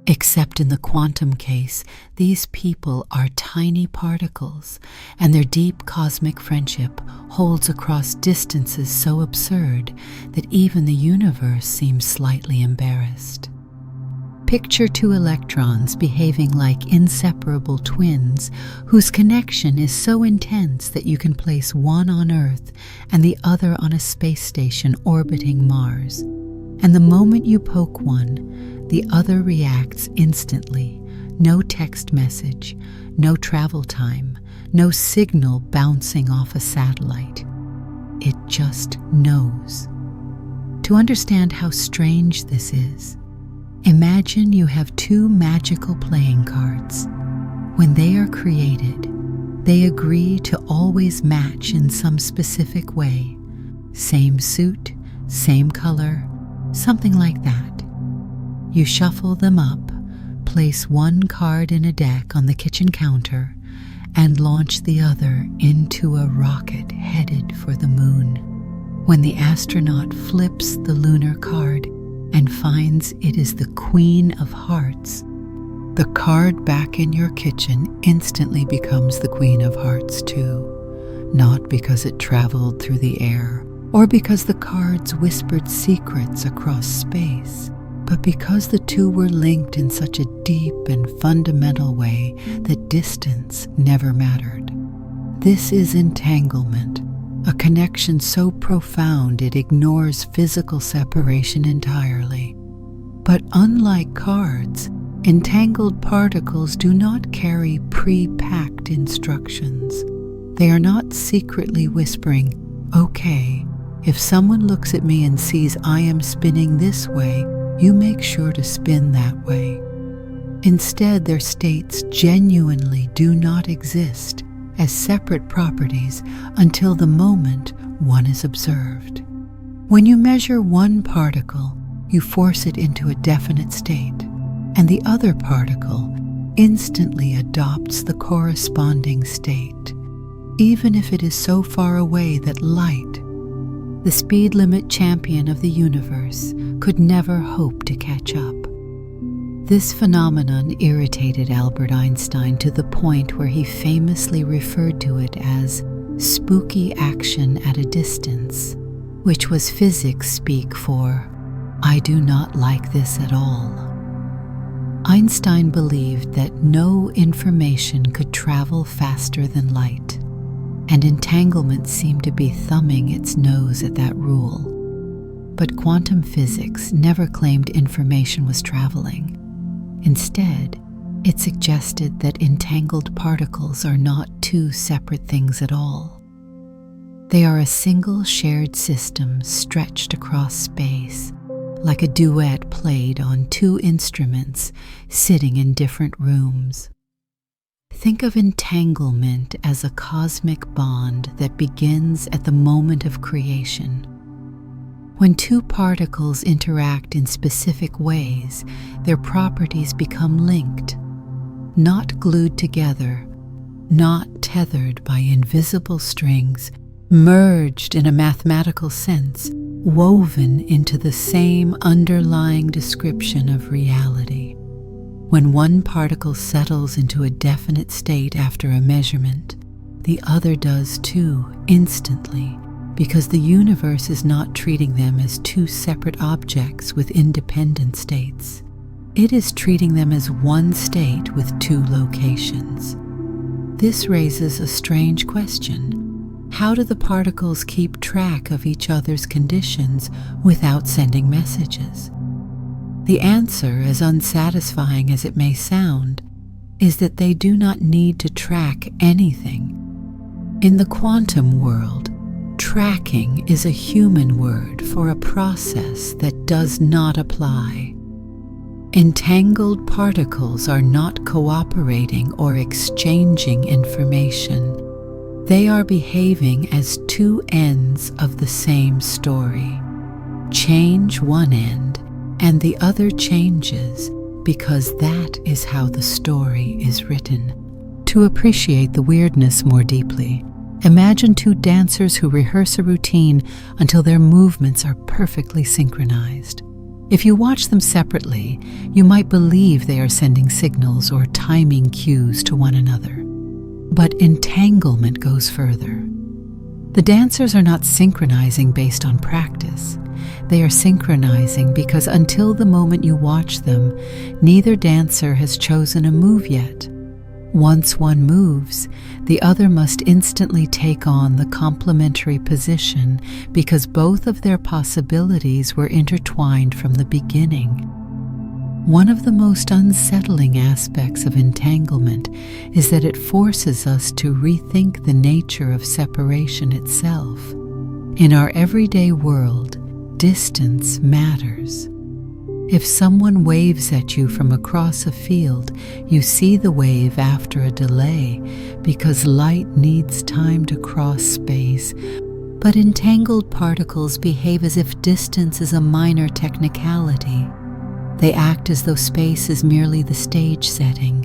Except in the quantum case, these people are tiny particles, and their deep cosmic friendship holds across distances so absurd that even the universe seems slightly embarrassed. Picture two electrons behaving like inseparable twins whose connection is so intense that you can place one on Earth and the other on a space station orbiting Mars. And the moment you poke one, the other reacts instantly. No text message, no travel time, no signal bouncing off a satellite. It just knows. To understand how strange this is, imagine you have two magical playing cards. When they are created, they agree to always match in some specific way. Same suit, same color, something like that. You shuffle them up, place one card in a deck on the kitchen counter, and launch the other into a rocket headed for the moon. When the astronaut flips the lunar card and finds it is the Queen of Hearts, the card back in your kitchen instantly becomes the Queen of Hearts too, not because it traveled through the air or because the cards whispered secrets across space, but because the two were linked in such a deep and fundamental way that distance never mattered. This is entanglement, a connection so profound it ignores physical separation entirely. But unlike cards, entangled particles do not carry pre-packed instructions. They are not secretly whispering, "Okay, if someone looks at me and sees I am spinning this way, you make sure to spin that way." Instead, their states genuinely do not exist as separate properties until the moment one is observed. When you measure one particle, you force it into a definite state, and the other particle instantly adopts the corresponding state, even if it is so far away that light, the speed limit champion of the universe, could never hope to catch up. This phenomenon irritated Albert Einstein to the point where he famously referred to it as spooky action at a distance, which was physics speak for, "I do not like this at all." Einstein believed that no information could travel faster than light. and entanglement seemed to be thumbing its nose at that rule. But quantum physics never claimed information was traveling. Instead, it suggested that entangled particles are not two separate things at all. They are a single shared system stretched across space, like a duet played on two instruments sitting in different rooms. Think of entanglement as a cosmic bond that begins at the moment of creation. When two particles interact in specific ways, their properties become linked, not glued together, not tethered by invisible strings, merged in a mathematical sense, woven into the same underlying description of reality. When one particle settles into a definite state after a measurement, the other does too, instantly, because the universe is not treating them as two separate objects with independent states. It is treating them as one state with two locations. This raises a strange question. How do the particles keep track of each other's conditions without sending messages? The answer, as unsatisfying as it may sound, is that they do not need to track anything. In the quantum world, tracking is a human word for a process that does not apply. Entangled particles are not cooperating or exchanging information. They are behaving as two ends of the same story. Change one end, and the other changes, because that is how the story is written. To appreciate the weirdness more deeply, imagine two dancers who rehearse a routine until their movements are perfectly synchronized. If you watch them separately, you might believe they are sending signals or timing cues to one another. But entanglement goes further. The dancers are not synchronizing based on practice. They are synchronizing because until the moment you watch them, neither dancer has chosen a move yet. Once one moves, the other must instantly take on the complementary position because both of their possibilities were intertwined from the beginning. One of the most unsettling aspects of entanglement is that it forces us to rethink the nature of separation itself. In our everyday world, distance matters. If someone waves at you from across a field, you see the wave after a delay because light needs time to cross space. But entangled particles behave as if distance is a minor technicality. They act as though space is merely the stage setting,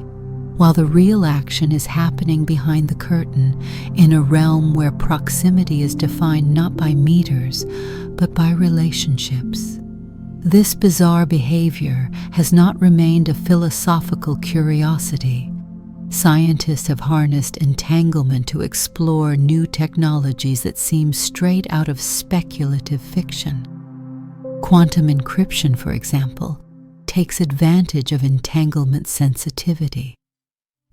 while the real action is happening behind the curtain in a realm where proximity is defined not by meters, but by relationships. This bizarre behavior has not remained a philosophical curiosity. Scientists have harnessed entanglement to explore new technologies that seem straight out of speculative fiction. Quantum encryption, for example, takes advantage of entanglement sensitivity.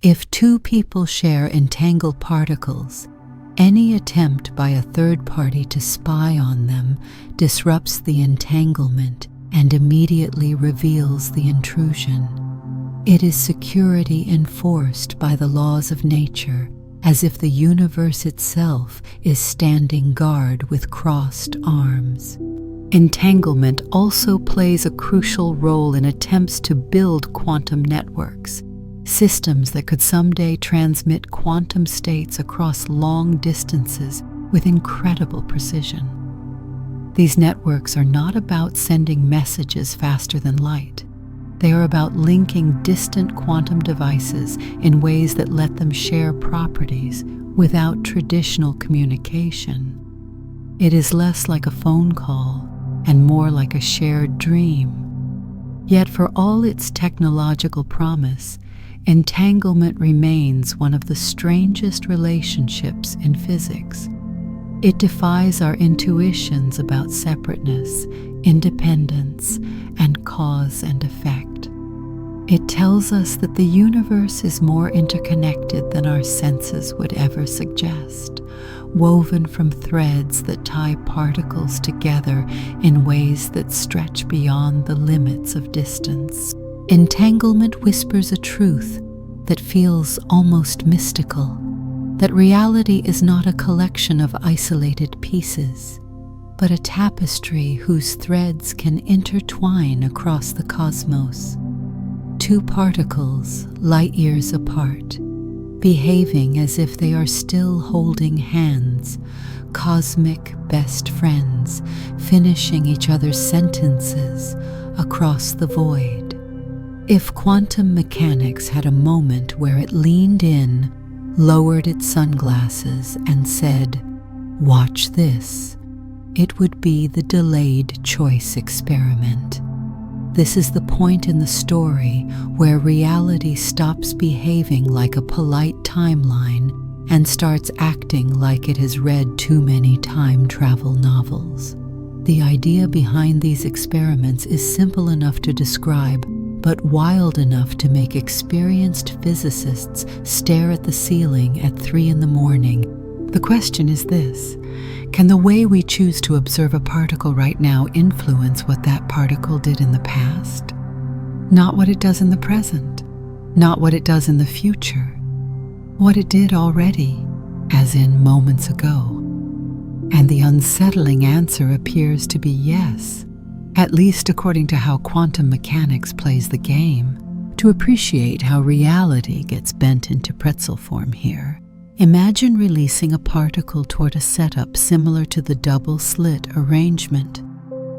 If two people share entangled particles, any attempt by a third party to spy on them disrupts the entanglement and immediately reveals the intrusion. It is security enforced by the laws of nature, as if the universe itself is standing guard with crossed arms. Entanglement also plays a crucial role in attempts to build quantum networks, systems that could someday transmit quantum states across long distances with incredible precision. These networks are not about sending messages faster than light. They are about linking distant quantum devices in ways that let them share properties without traditional communication. It is less like a phone call and more like a shared dream. Yet for all its technological promise, entanglement remains one of the strangest relationships in physics. It defies our intuitions about separateness, independence, and cause and effect. It tells us that the universe is more interconnected than our senses would ever suggest, woven from threads that tie particles together in ways that stretch beyond the limits of distance. Entanglement whispers a truth that feels almost mystical, that reality is not a collection of isolated pieces, but a tapestry whose threads can intertwine across the cosmos. Two particles, light years apart, behaving as if they are still holding hands, cosmic best friends, finishing each other's sentences across the void. If quantum mechanics had a moment where it leaned in, lowered its sunglasses, and said, "Watch this," it would be the delayed choice experiment. This is the point in the story where reality stops behaving like a polite timeline and starts acting like it has read too many time travel novels. The idea behind these experiments is simple enough to describe, but wild enough to make experienced physicists stare at the ceiling at 3 a.m. The question is this: can the way we choose to observe a particle right now influence what that particle did in the past? Not what it does in the present, not what it does in the future, what it did already, as in moments ago. And the unsettling answer appears to be yes, at least according to how quantum mechanics plays the game. To appreciate how reality gets bent into pretzel form here, imagine releasing a particle toward a setup similar to the double-slit arrangement.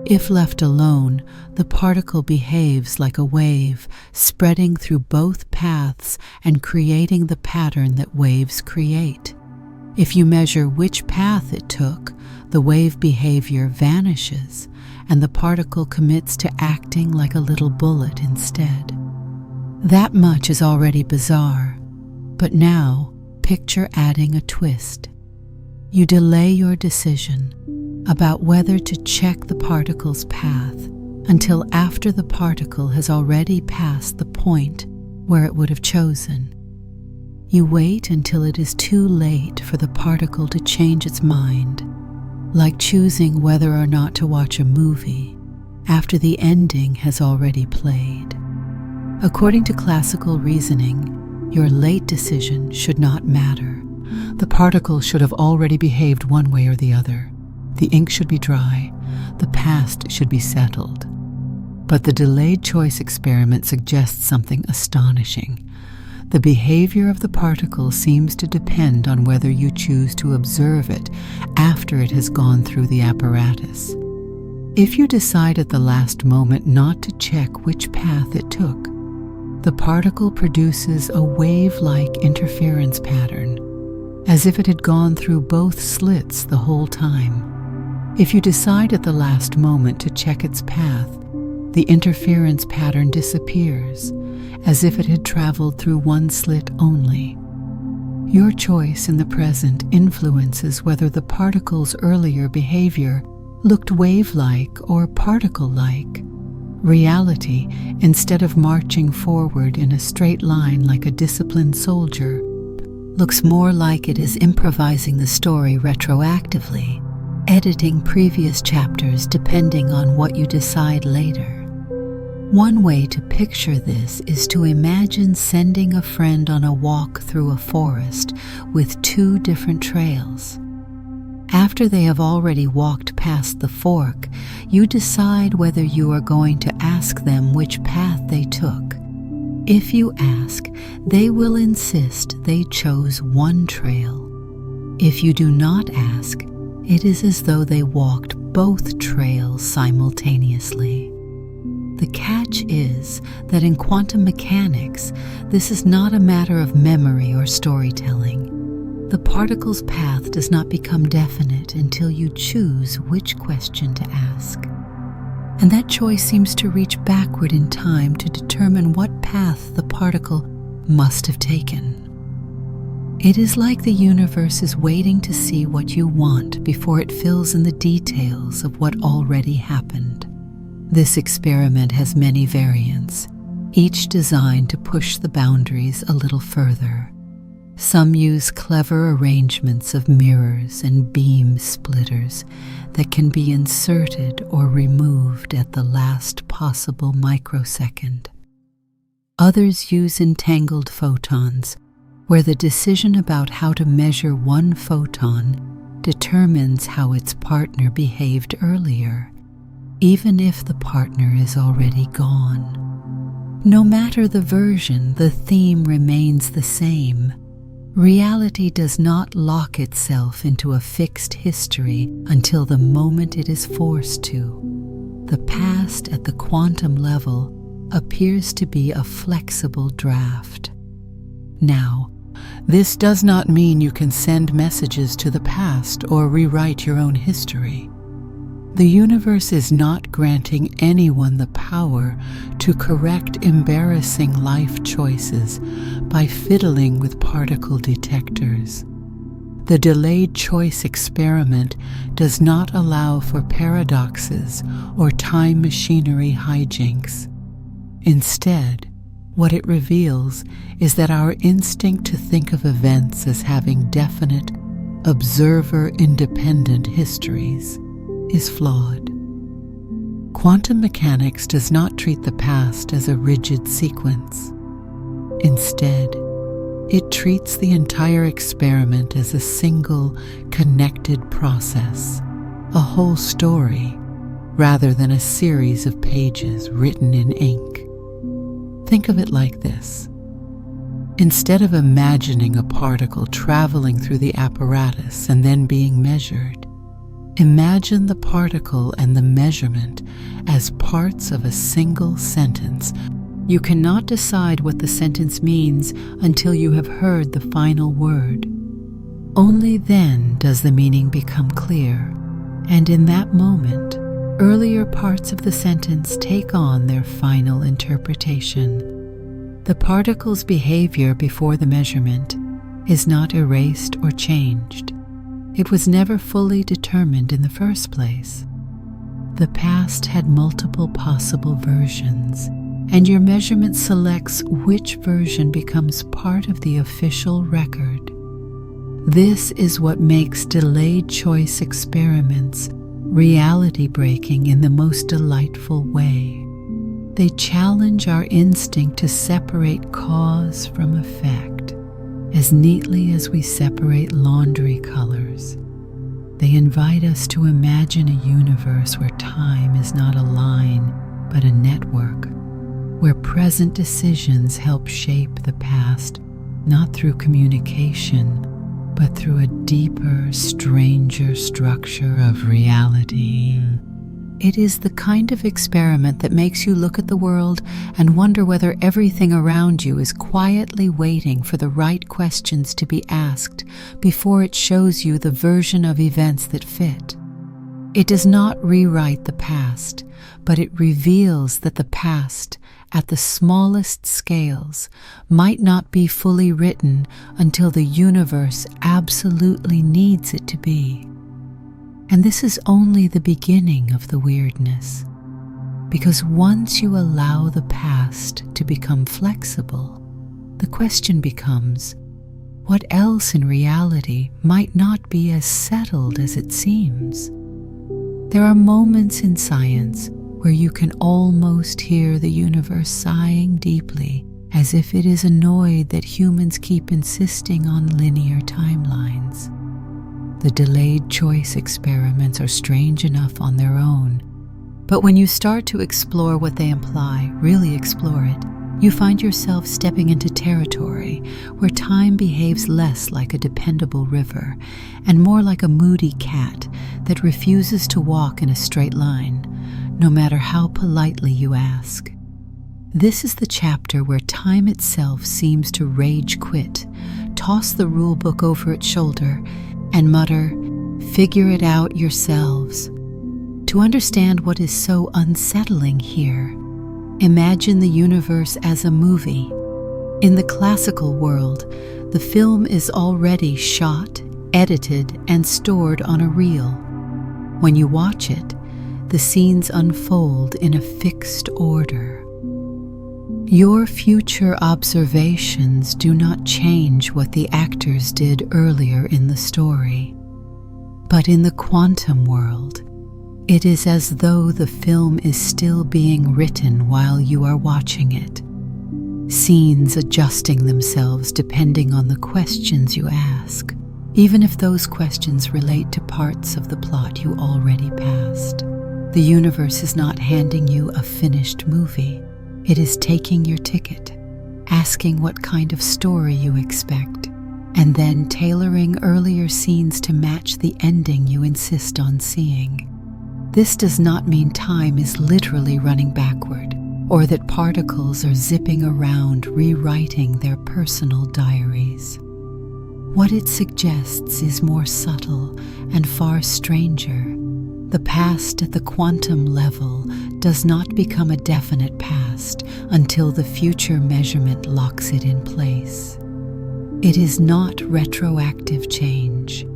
If left alone, the particle behaves like a wave, spreading through both paths and creating the pattern that waves create. If you measure which path it took, the wave behavior vanishes, and the particle commits to acting like a little bullet instead. That much is already bizarre, but now, picture adding a twist. You delay your decision about whether to check the particle's path until after the particle has already passed the point where it would have chosen. You wait until it is too late for the particle to change its mind, like choosing whether or not to watch a movie after the ending has already played. According to classical reasoning, your late decision should not matter. The particle should have already behaved one way or the other. The ink should be dry. The past should be settled. But the delayed choice experiment suggests something astonishing. The behavior of the particle seems to depend on whether you choose to observe it after it has gone through the apparatus. If you decide at the last moment not to check which path it took, the particle produces a wave-like interference pattern, as if it had gone through both slits the whole time. If you decide at the last moment to check its path, the interference pattern disappears, as if it had traveled through one slit only. Your choice in the present influences whether the particle's earlier behavior looked wave-like or particle-like. Reality, instead of marching forward in a straight line like a disciplined soldier, looks more like it is improvising the story retroactively, editing previous chapters depending on what you decide later. One way to picture this is to imagine sending a friend on a walk through a forest with 2 different trails. After they have already walked past the fork, you decide whether you are going to ask them which path they took. If you ask, they will insist they chose one trail. If you do not ask, it is as though they walked both trails simultaneously. The catch is that in quantum mechanics, this is not a matter of memory or storytelling. The particle's path does not become definite until you choose which question to ask. And that choice seems to reach backward in time to determine what path the particle must have taken. It is like the universe is waiting to see what you want before it fills in the details of what already happened. This experiment has many variants. each designed to push the boundaries a little further. Some use clever arrangements of mirrors and beam splitters that can be inserted or removed at the last possible microsecond. Others use entangled photons, where the decision about how to measure one photon determines how its partner behaved earlier, even if the partner is already gone. No matter the version, the theme remains the same. Reality does not lock itself into a fixed history until the moment it is forced to. The past at the quantum level appears to be a flexible draft. Now, this does not mean you can send messages to the past or rewrite your own history. The universe is not granting anyone the power to correct embarrassing life choices by fiddling with particle detectors. The delayed choice experiment does not allow for paradoxes or time machinery hijinks. Instead, what it reveals is that our instinct to think of events as having definite, observer-independent histories is flawed. Quantum mechanics does not treat the past as a rigid sequence. Instead, it treats the entire experiment as a single, connected process, a whole story, rather than a series of pages written in ink. Think of it like this. Instead of imagining a particle traveling through the apparatus and then being measured, imagine the particle and the measurement as parts of a single sentence. You cannot decide what the sentence means until you have heard the final word. Only then does the meaning become clear, and in that moment, earlier parts of the sentence take on their final interpretation. The particle's behavior before the measurement is not erased or changed. It was never fully determined in the first place. The past had multiple possible versions, and your measurement selects which version becomes part of the official record. This is what makes delayed choice experiments reality-breaking in the most delightful way. They challenge our instinct to separate cause from effect, as neatly as we separate laundry colors. They invite us to imagine a universe where time is not a line, but a network, where present decisions help shape the past, not through communication, but through a deeper, stranger structure of reality. It is the kind of experiment that makes you look at the world and wonder whether everything around you is quietly waiting for the right questions to be asked before it shows you the version of events that fit. It does not rewrite the past, but it reveals that the past, at the smallest scales, might not be fully written until the universe absolutely needs it to be. And this is only the beginning of the weirdness, because once you allow the past to become flexible, the question becomes, what else in reality might not be as settled as it seems? There are moments in science where you can almost hear the universe sighing deeply, as if it is annoyed that humans keep insisting on linear timelines. The delayed choice experiments are strange enough on their own, but when you start to explore what they imply, really explore it, you find yourself stepping into territory where time behaves less like a dependable river and more like a moody cat that refuses to walk in a straight line, no matter how politely you ask. This is the chapter where time itself seems to rage quit, toss the rule book over its shoulder, and mutter, "Figure it out yourselves." To understand what is so unsettling here, imagine the universe as a movie. In the classical world, the film is already shot, edited, and stored on a reel. When you watch it, the scenes unfold in a fixed order. Your future observations do not change what the actors did earlier in the story. But in the quantum world, it is as though the film is still being written while you are watching it. Scenes adjusting themselves depending on the questions you ask, even if those questions relate to parts of the plot you already passed. The universe is not handing you a finished movie. It is taking your ticket, asking what kind of story you expect, and then tailoring earlier scenes to match the ending you insist on seeing. This does not mean time is literally running backward, or that particles are zipping around rewriting their personal diaries. What it suggests is more subtle and far stranger. The past at the quantum level does not become a definite past until the future measurement locks it in place. It is not retroactive change.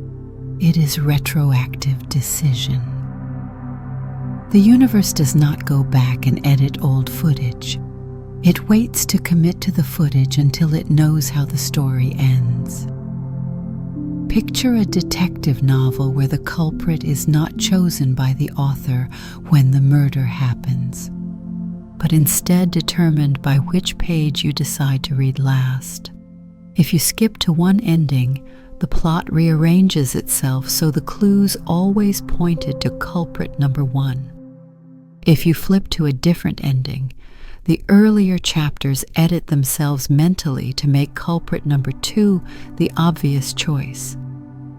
It is retroactive decision. The universe does not go back and edit old footage. It waits to commit to the footage until it knows how the story ends. Picture a detective novel where the culprit is not chosen by the author when the murder happens, but instead determined by which page you decide to read last. If you skip to one ending, the plot rearranges itself so the clues always pointed to culprit number 1. If you flip to a different ending, the earlier chapters edit themselves mentally to make culprit number 2 the obvious choice.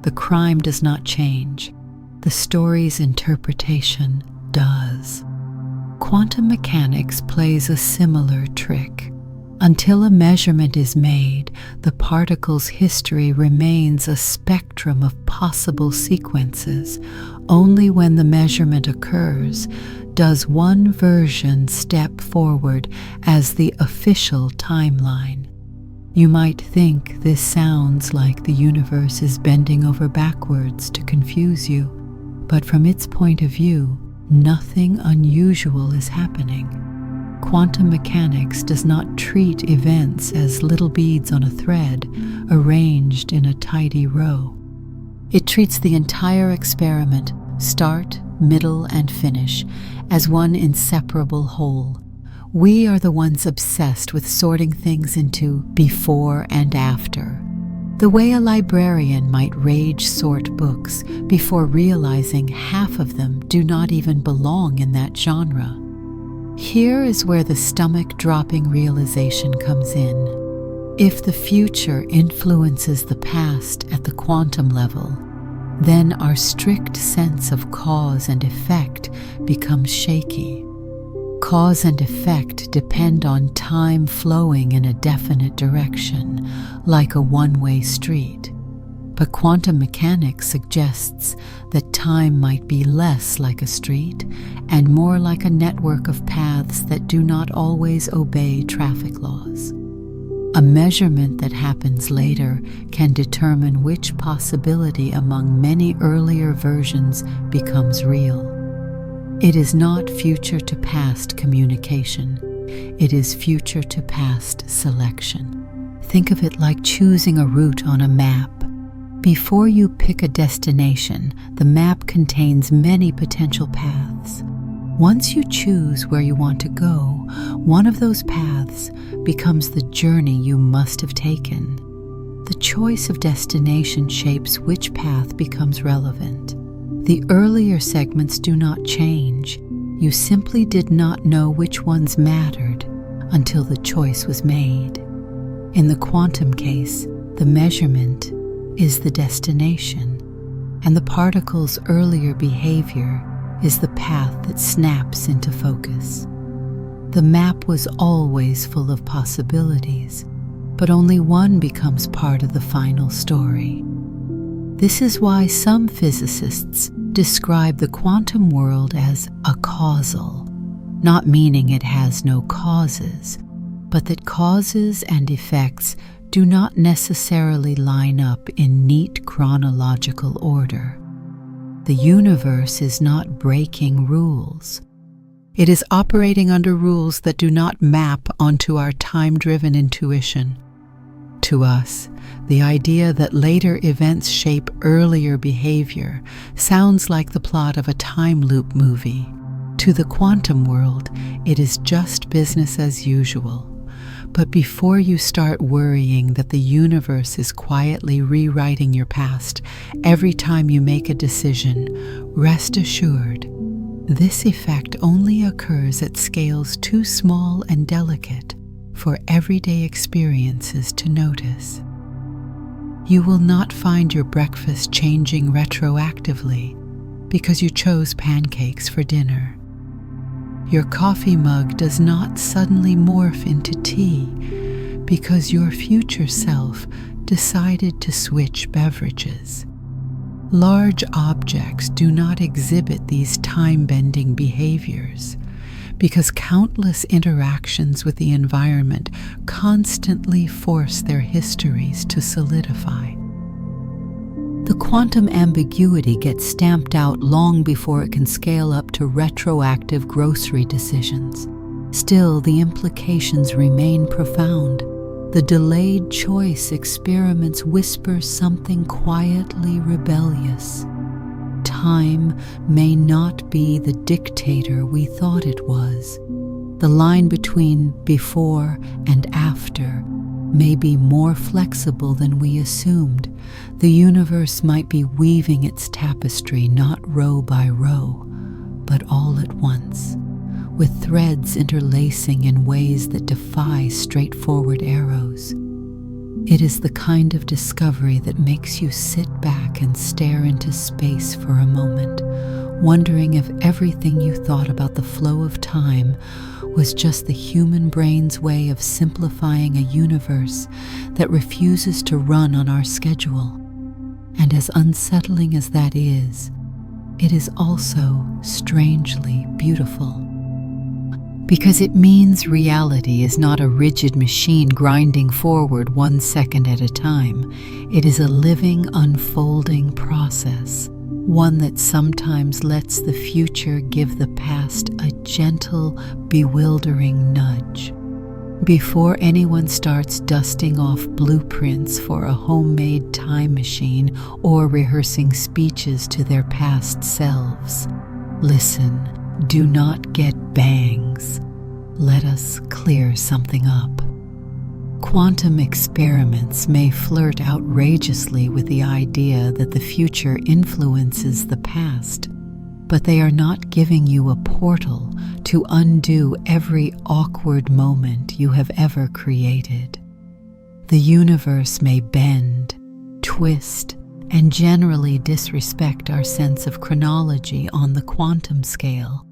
The crime does not change. The story's interpretation does. Quantum mechanics plays a similar trick. Until a measurement is made, the particle's history remains a spectrum of possible sequences. Only when the measurement occurs does one version step forward as the official timeline. You might think this sounds like the universe is bending over backwards to confuse you, but from its point of view, nothing unusual is happening. Quantum mechanics does not treat events as little beads on a thread arranged in a tidy row. It treats the entire experiment, start, middle, and finish, as one inseparable whole. We are the ones obsessed with sorting things into before and after, the way a librarian might rage sort books before realizing half of them do not even belong in that genre. Here is where the stomach-dropping realization comes in. If the future influences the past at the quantum level, then our strict sense of cause and effect becomes shaky. Cause and effect depend on time flowing in a definite direction, like a one-way street. But quantum mechanics suggests that time might be less like a street and more like a network of paths that do not always obey traffic laws. A measurement that happens later can determine which possibility among many earlier versions becomes real. It is not future to past communication. It is future to past selection. Think of it like choosing a route on a map. Before you pick a destination, the map contains many potential paths. Once you choose where you want to go, one of those paths becomes the journey you must have taken. The choice of destination shapes which path becomes relevant. The earlier segments do not change. You simply did not know which ones mattered until the choice was made. In the quantum case, the measurement is the destination, and the particle's earlier behavior is the path that snaps into focus. The map was always full of possibilities, but only one becomes part of the final story. This is why some physicists describe the quantum world as a causal, not meaning it has no causes, but that causes and effects do not necessarily line up in neat chronological order. The universe is not breaking rules. It is operating under rules that do not map onto our time-driven intuition. To us, the idea that later events shape earlier behavior sounds like the plot of a time loop movie. To the quantum world, it is just business as usual. But before you start worrying that the universe is quietly rewriting your past every time you make a decision, rest assured, this effect only occurs at scales too small and delicate for everyday experiences to notice. You will not find your breakfast changing retroactively because you chose pancakes for dinner. Your coffee mug does not suddenly morph into tea because your future self decided to switch beverages. Large objects do not exhibit these time-bending behaviors because countless interactions with the environment constantly force their histories to solidify. The quantum ambiguity gets stamped out long before it can scale up to retroactive grocery decisions. Still, the implications remain profound. The delayed choice experiments whisper something quietly rebellious. Time may not be the dictator we thought it was. The line between before and after may be more flexible than we assumed. The universe might be weaving its tapestry not row by row, but all at once, with threads interlacing in ways that defy straightforward arrows. It is the kind of discovery that makes you sit back and stare into space for a moment, wondering if everything you thought about the flow of time was just the human brain's way of simplifying a universe that refuses to run on our schedule. And as unsettling as that is, it is also strangely beautiful. Because it means reality is not a rigid machine grinding forward 1 second at a time. It is a living, unfolding process, one that sometimes lets the future give the past a gentle, bewildering nudge. Before anyone starts dusting off blueprints for a homemade time machine or rehearsing speeches to their past selves, listen, do not get bangs. Let us clear something up. Quantum experiments may flirt outrageously with the idea that the future influences the past, but they are not giving you a portal to undo every awkward moment you have ever created. The universe may bend, twist, and generally disrespect our sense of chronology on the quantum scale,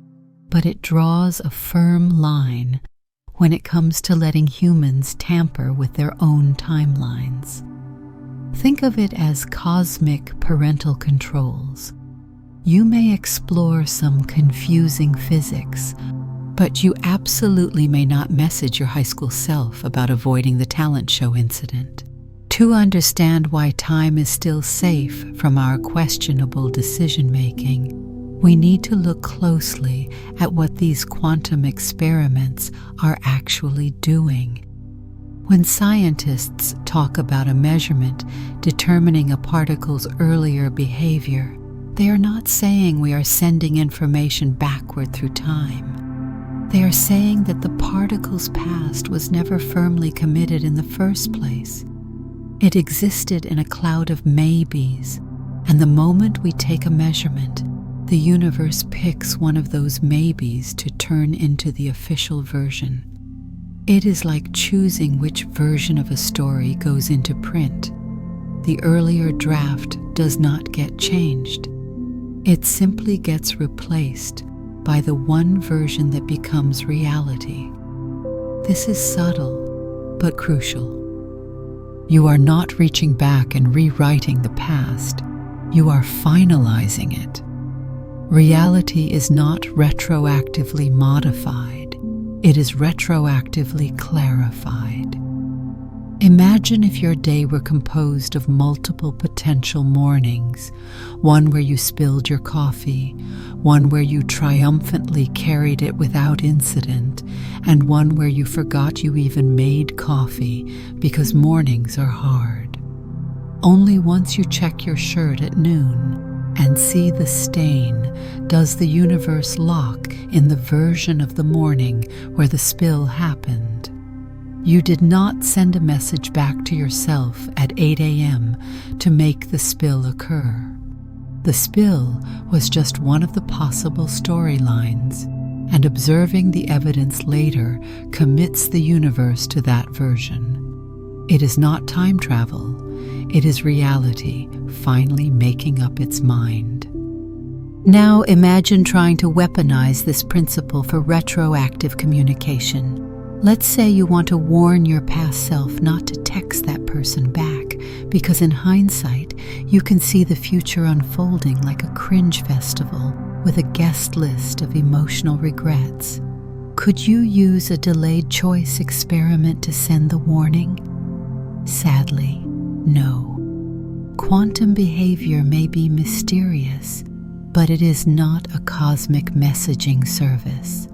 but it draws a firm line when it comes to letting humans tamper with their own timelines. Think of it as cosmic parental controls. You may explore some confusing physics, but you absolutely may not message your high school self about avoiding the talent show incident. To understand why time is still safe from our questionable decision-making, we need to look closely at what these quantum experiments are actually doing. When scientists talk about a measurement determining a particle's earlier behavior, they are not saying we are sending information backward through time. They are saying that the particle's past was never firmly committed in the first place. It existed in a cloud of maybes, and the moment we take a measurement, the universe picks one of those maybes to turn into the official version. It is like choosing which version of a story goes into print. The earlier draft does not get changed. It simply gets replaced by the one version that becomes reality. This is subtle, but crucial. You are not reaching back and rewriting the past. You are finalizing it. Reality is not retroactively modified. It is retroactively clarified. Imagine if your day were composed of multiple potential mornings, one where you spilled your coffee, one where you triumphantly carried it without incident, and one where you forgot you even made coffee because mornings are hard. Only once you check your shirt at noon and see the stain does the universe lock in the version of the morning where the spill happened. You did not send a message back to yourself at 8 a.m. to make the spill occur. The spill was just one of the possible storylines, and observing the evidence later commits the universe to that version. It is not time travel, it is reality finally making up its mind. Now imagine trying to weaponize this principle for retroactive communication. Let's say you want to warn your past self not to text that person back, because in hindsight, you can see the future unfolding like a cringe festival with a guest list of emotional regrets. Could you use a delayed choice experiment to send the warning? Sadly, no. Quantum behavior may be mysterious, but it is not a cosmic messaging service.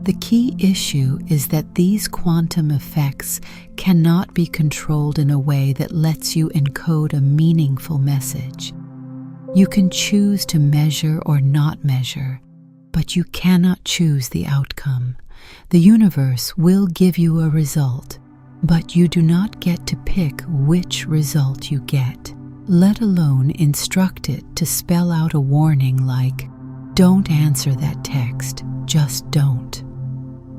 The key issue is that these quantum effects cannot be controlled in a way that lets you encode a meaningful message. You can choose to measure or not measure, but you cannot choose the outcome. The universe will give you a result, but you do not get to pick which result you get, let alone instruct it to spell out a warning like, "Don't answer that text, just don't."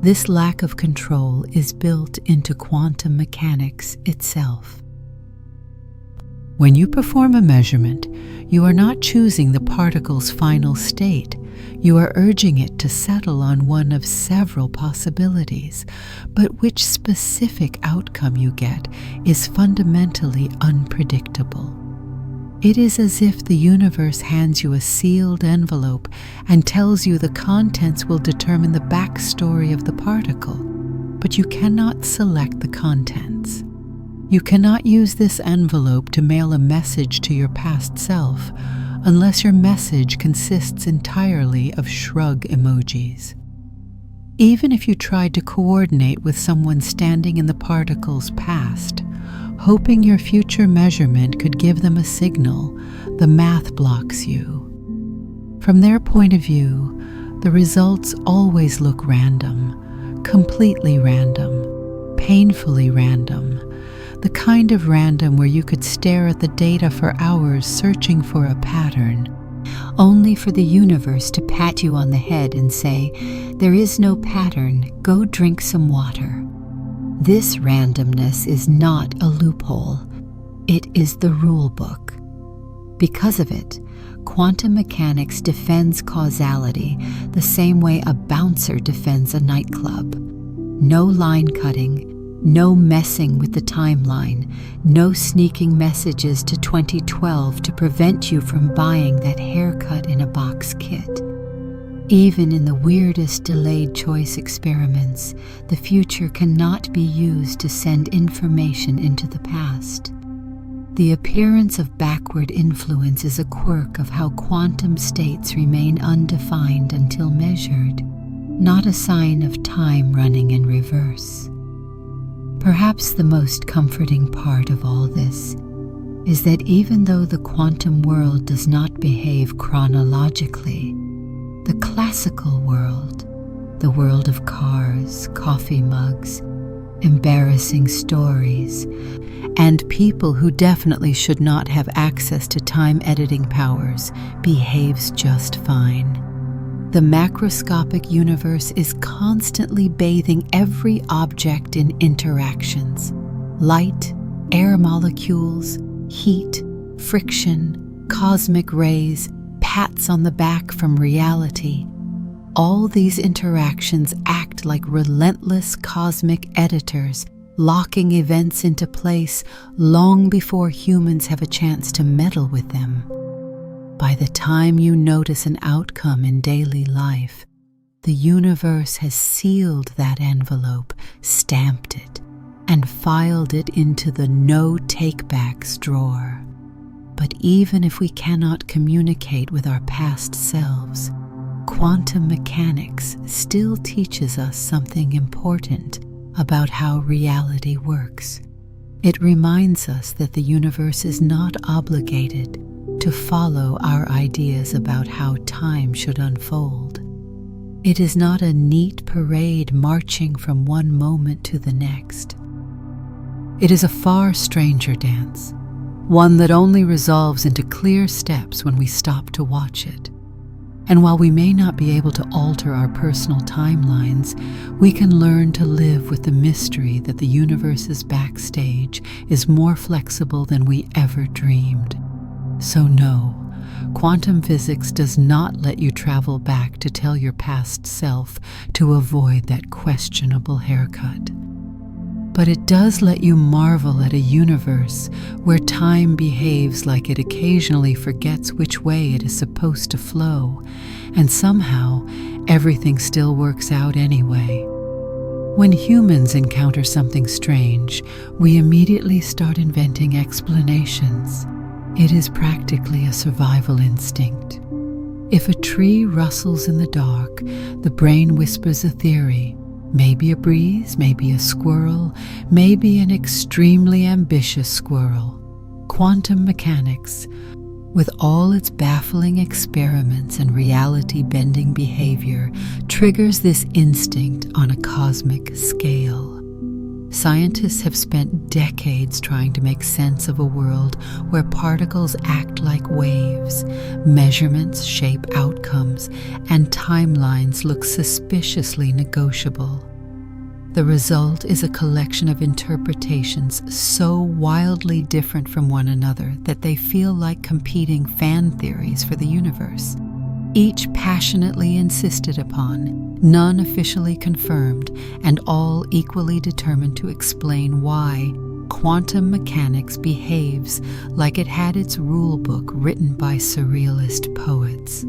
This lack of control is built into quantum mechanics itself. When you perform a measurement, you are not choosing the particle's final state. You are urging it to settle on one of several possibilities, but which specific outcome you get is fundamentally unpredictable. It is as if the universe hands you a sealed envelope and tells you the contents will determine the backstory of the particle, but you cannot select the contents. You cannot use this envelope to mail a message to your past self unless your message consists entirely of shrug emojis. Even if you tried to coordinate with someone standing in the particle's past, hoping your future measurement could give them a signal, the math blocks you. From their point of view, the results always look random, completely random, painfully random, the kind of random where you could stare at the data for hours searching for a pattern, only for the universe to pat you on the head and say, "There is no pattern, go drink some water." This randomness is not a loophole. It is the rule book. Because of it, quantum mechanics defends causality the same way a bouncer defends a nightclub. No line cutting, no messing with the timeline, no sneaking messages to 2012 to prevent you from buying that haircut in a box kit. Even in the weirdest delayed choice experiments, the future cannot be used to send information into the past. The appearance of backward influence is a quirk of how quantum states remain undefined until measured, not a sign of time running in reverse. Perhaps the most comforting part of all this is that even though the quantum world does not behave chronologically, the classical world, the world of cars, coffee mugs, embarrassing stories, and people who definitely should not have access to time editing powers, behaves just fine. The macroscopic universe is constantly bathing every object in interactions: light, air molecules, heat, friction, cosmic rays, pats on the back from reality. All these interactions act like relentless cosmic editors, locking events into place long before humans have a chance to meddle with them. By the time you notice an outcome in daily life, the universe has sealed that envelope, stamped it, and filed it into the no takebacks drawer. But even if we cannot communicate with our past selves, quantum mechanics still teaches us something important about how reality works. It reminds us that the universe is not obligated to follow our ideas about how time should unfold. It is not a neat parade marching from one moment to the next. It is a far stranger dance, one that only resolves into clear steps when we stop to watch it. And while we may not be able to alter our personal timelines, we can learn to live with the mystery that the universe's backstage is more flexible than we ever dreamed. So no, quantum physics does not let you travel back to tell your past self to avoid that questionable haircut. But it does let you marvel at a universe where time behaves like it occasionally forgets which way it is supposed to flow, and somehow everything still works out anyway. When humans encounter something strange, we immediately start inventing explanations. It is practically a survival instinct. If a tree rustles in the dark, the brain whispers a theory. Maybe a breeze, maybe a squirrel, maybe an extremely ambitious squirrel. Quantum mechanics, with all its baffling experiments and reality-bending behavior, triggers this instinct on a cosmic scale. Scientists have spent decades trying to make sense of a world where particles act like waves, measurements shape outcomes, and timelines look suspiciously negotiable. The result is a collection of interpretations so wildly different from one another that they feel like competing fan theories for the universe. Each passionately insisted upon, none officially confirmed, and all equally determined to explain why quantum mechanics behaves like it had its rulebook written by surrealist poets.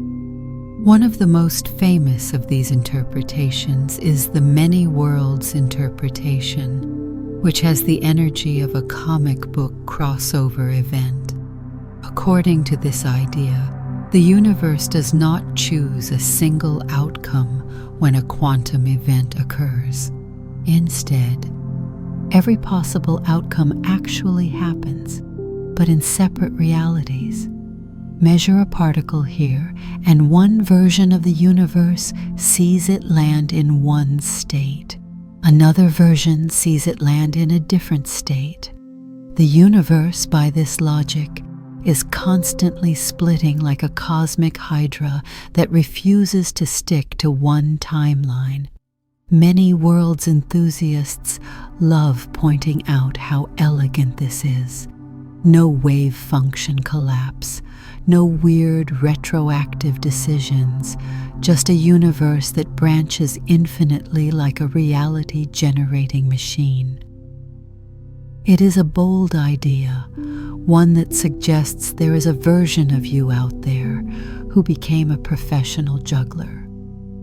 One of the most famous of these interpretations is the many worlds interpretation, which has the energy of a comic book crossover event. According to this idea, the universe does not choose a single outcome when a quantum event occurs. Instead, every possible outcome actually happens, but in separate realities. Measure a particle here, and one version of the universe sees it land in one state. Another version sees it land in a different state. The universe, by this logic, is constantly splitting like a cosmic hydra that refuses to stick to one timeline. Many worlds enthusiasts love pointing out how elegant this is. No wave function collapse, no weird retroactive decisions, just a universe that branches infinitely like a reality-generating machine. It is a bold idea, one that suggests there is a version of you out there who became a professional juggler,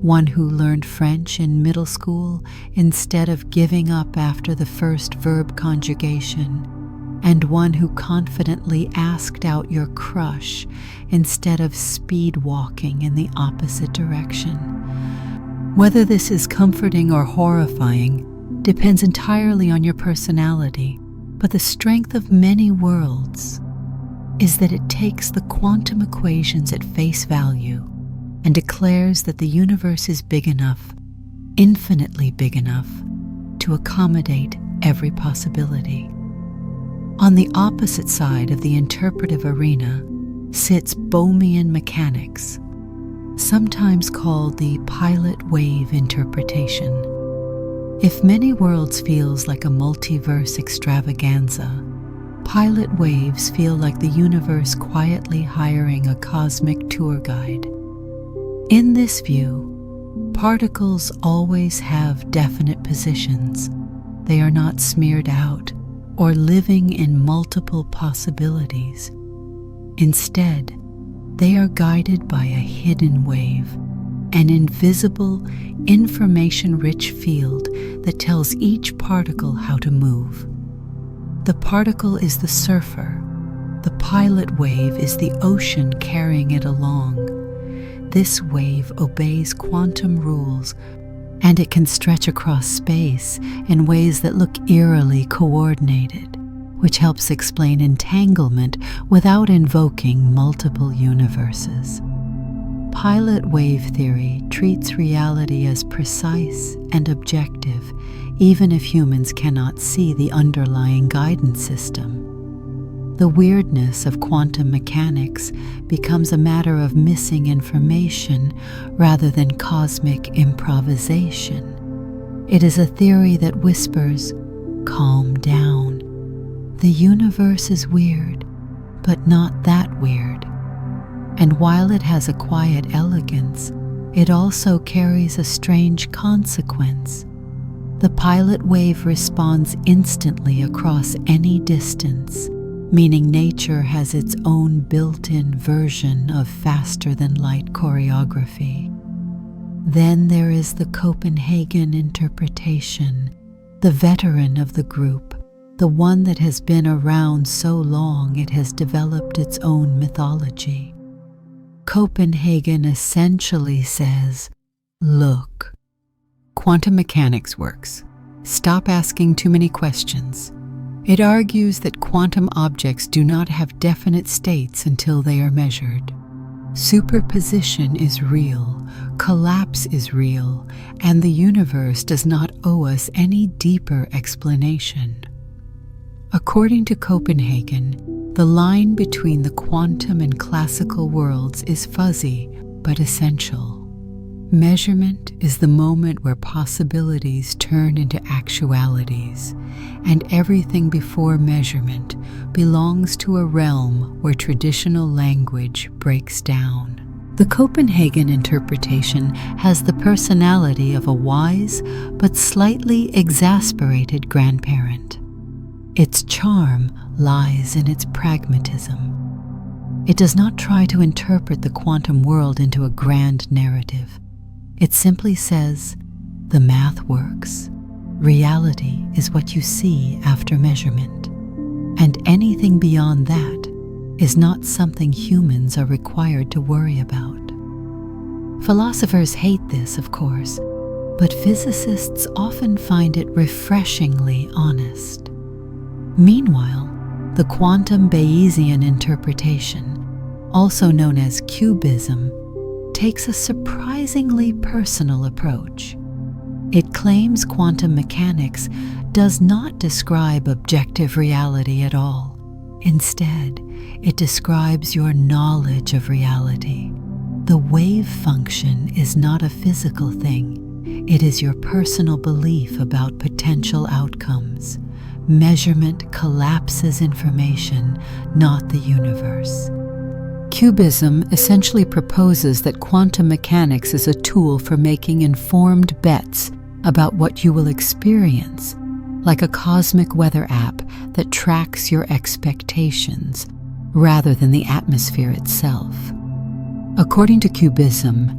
one who learned French in middle school instead of giving up after the first verb conjugation, and one who confidently asked out your crush instead of speed walking in the opposite direction. Whether this is comforting or horrifying depends entirely on your personality, but the strength of many worlds is that it takes the quantum equations at face value and declares that the universe is big enough, infinitely big enough, to accommodate every possibility. On the opposite side of the interpretive arena sits Bohmian mechanics, sometimes called the pilot wave interpretation. If many worlds feels like a multiverse extravaganza, pilot waves feel like the universe quietly hiring a cosmic tour guide. In this view, particles always have definite positions. They are not smeared out or living in multiple possibilities. Instead, they are guided by a hidden wave, an invisible, information-rich field that tells each particle how to move. The particle is the surfer. The pilot wave is the ocean carrying it along. This wave obeys quantum rules, and it can stretch across space in ways that look eerily coordinated, which helps explain entanglement without invoking multiple universes. Pilot wave theory treats reality as precise and objective, even if humans cannot see the underlying guidance system. The weirdness of quantum mechanics becomes a matter of missing information rather than cosmic improvisation. It is a theory that whispers, "Calm down. The universe is weird, but not that weird." And while it has a quiet elegance, it also carries a strange consequence. The pilot wave responds instantly across any distance, meaning nature has its own built-in version of faster-than-light choreography. Then there is the Copenhagen interpretation, the veteran of the group, the one that has been around so long it has developed its own mythology. Copenhagen essentially says, "Look, quantum mechanics works. Stop asking too many questions." It argues that quantum objects do not have definite states until they are measured. Superposition is real, collapse is real, and the universe does not owe us any deeper explanation. According to Copenhagen, the line between the quantum and classical worlds is fuzzy but essential. Measurement is the moment where possibilities turn into actualities, and everything before measurement belongs to a realm where traditional language breaks down. The Copenhagen interpretation has the personality of a wise but slightly exasperated grandparent. Its charm lies in its pragmatism. It does not try to interpret the quantum world into a grand narrative. It simply says, the math works. Reality is what you see after measurement. And anything beyond that is not something humans are required to worry about. Philosophers hate this, of course, but physicists often find it refreshingly honest. Meanwhile, the quantum Bayesian interpretation, also known as cubism, takes a surprisingly personal approach. It claims quantum mechanics does not describe objective reality at all. Instead, it describes your knowledge of reality. The wave function is not a physical thing. It is your personal belief about potential outcomes. Measurement collapses information, not the universe. Cubism essentially proposes that quantum mechanics is a tool for making informed bets about what you will experience, like a cosmic weather app that tracks your expectations rather than the atmosphere itself. According to cubism,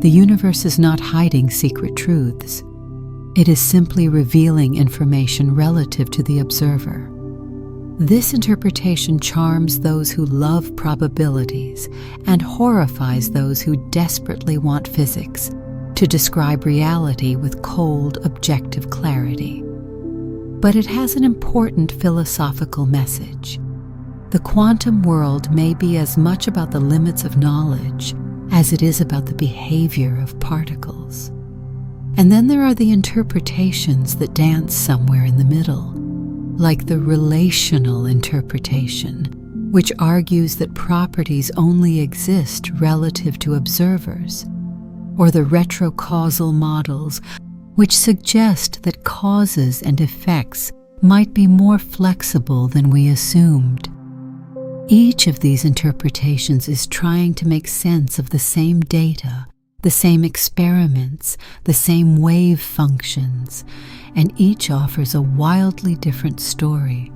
the universe is not hiding secret truths. It is simply revealing information relative to the observer. This interpretation charms those who love probabilities and horrifies those who desperately want physics to describe reality with cold, objective clarity. But it has an important philosophical message. The quantum world may be as much about the limits of knowledge as it is about the behavior of particles. And then there are the interpretations that dance somewhere in the middle, like the relational interpretation, which argues that properties only exist relative to observers, or the retrocausal models, which suggest that causes and effects might be more flexible than we assumed. Each of these interpretations is trying to make sense of the same data, the same experiments, the same wave functions, and each offers a wildly different story.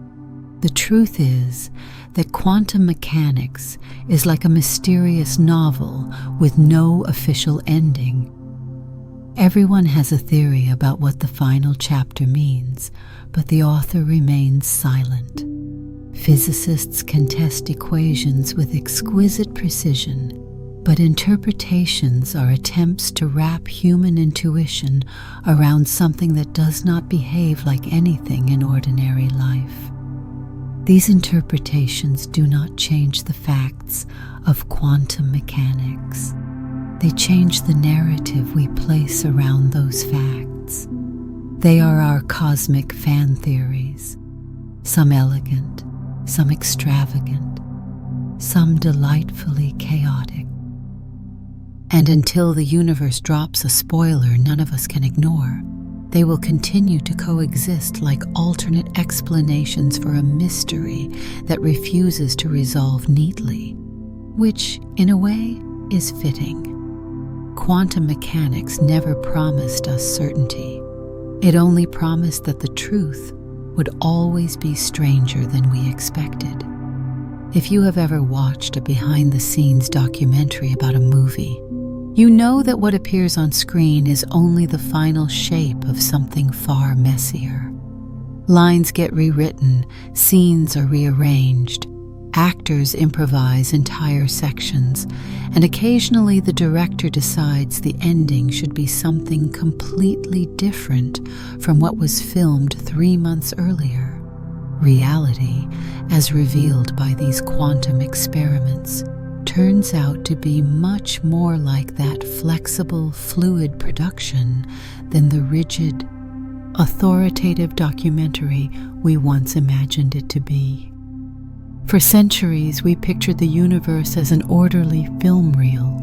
The truth is that quantum mechanics is like a mysterious novel with no official ending. Everyone has a theory about what the final chapter means, but the author remains silent. Physicists can test equations with exquisite precision, but interpretations are attempts to wrap human intuition around something that does not behave like anything in ordinary life. These interpretations do not change the facts of quantum mechanics. They change the narrative we place around those facts. They are our cosmic fan theories, some elegant, some extravagant, some delightfully chaotic. And until the universe drops a spoiler none of us can ignore, they will continue to coexist like alternate explanations for a mystery that refuses to resolve neatly, which, in a way, is fitting. Quantum mechanics never promised us certainty. It only promised that the truth would always be stranger than we expected. If you have ever watched a behind-the-scenes documentary about a movie, you know that what appears on screen is only the final shape of something far messier. Lines get rewritten, scenes are rearranged, actors improvise entire sections, and occasionally the director decides the ending should be something completely different from what was filmed 3 months earlier. Reality, as revealed by these quantum experiments, turns out to be much more like that flexible, fluid production than the rigid, authoritative documentary we once imagined it to be. For centuries, we pictured the universe as an orderly film reel,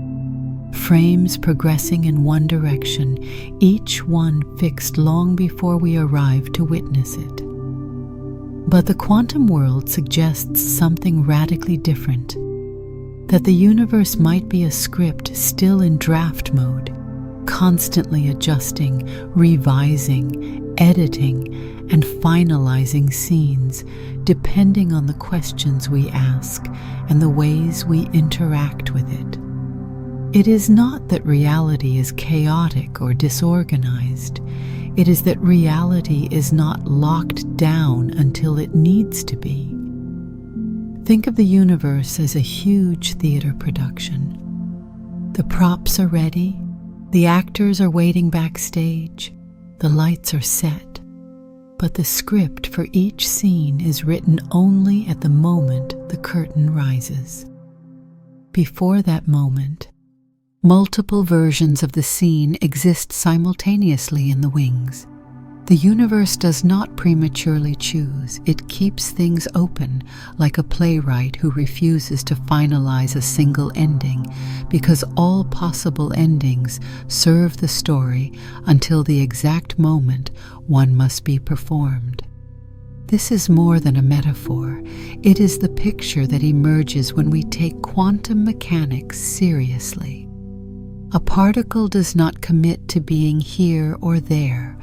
frames progressing in one direction, each one fixed long before we arrived to witness it. But the quantum world suggests something radically different, that the universe might be a script still in draft mode, constantly adjusting, revising, editing, and finalizing scenes, depending on the questions we ask and the ways we interact with it. It is not that reality is chaotic or disorganized. It is that reality is not locked down until it needs to be. Think of the universe as a huge theater production. The props are ready, the actors are waiting backstage, the lights are set, but the script for each scene is written only at the moment the curtain rises. Before that moment, multiple versions of the scene exist simultaneously in the wings. The universe does not prematurely choose. It keeps things open, like a playwright who refuses to finalize a single ending, because all possible endings serve the story until the exact moment one must be performed. This is more than a metaphor. It is the picture that emerges when we take quantum mechanics seriously. A particle does not commit to being here or there,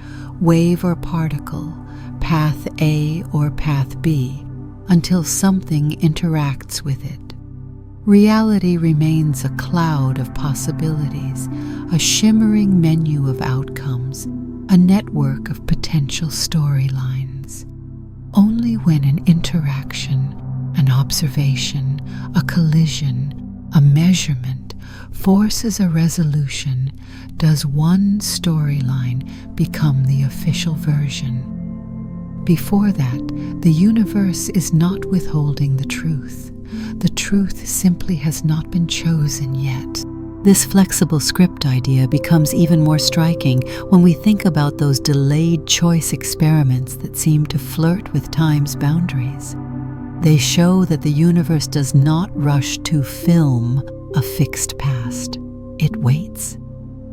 wave or particle, path A or path B, until something interacts with it. Reality remains a cloud of possibilities, a shimmering menu of outcomes, a network of potential storylines. Only when an interaction, an observation, a collision, a measurement forces a resolution does one storyline become the official version. Before that, the universe is not withholding the truth. The truth simply has not been chosen yet. This flexible script idea becomes even more striking when we think about those delayed choice experiments that seem to flirt with time's boundaries. They show that the universe does not rush to film a fixed past. It waits.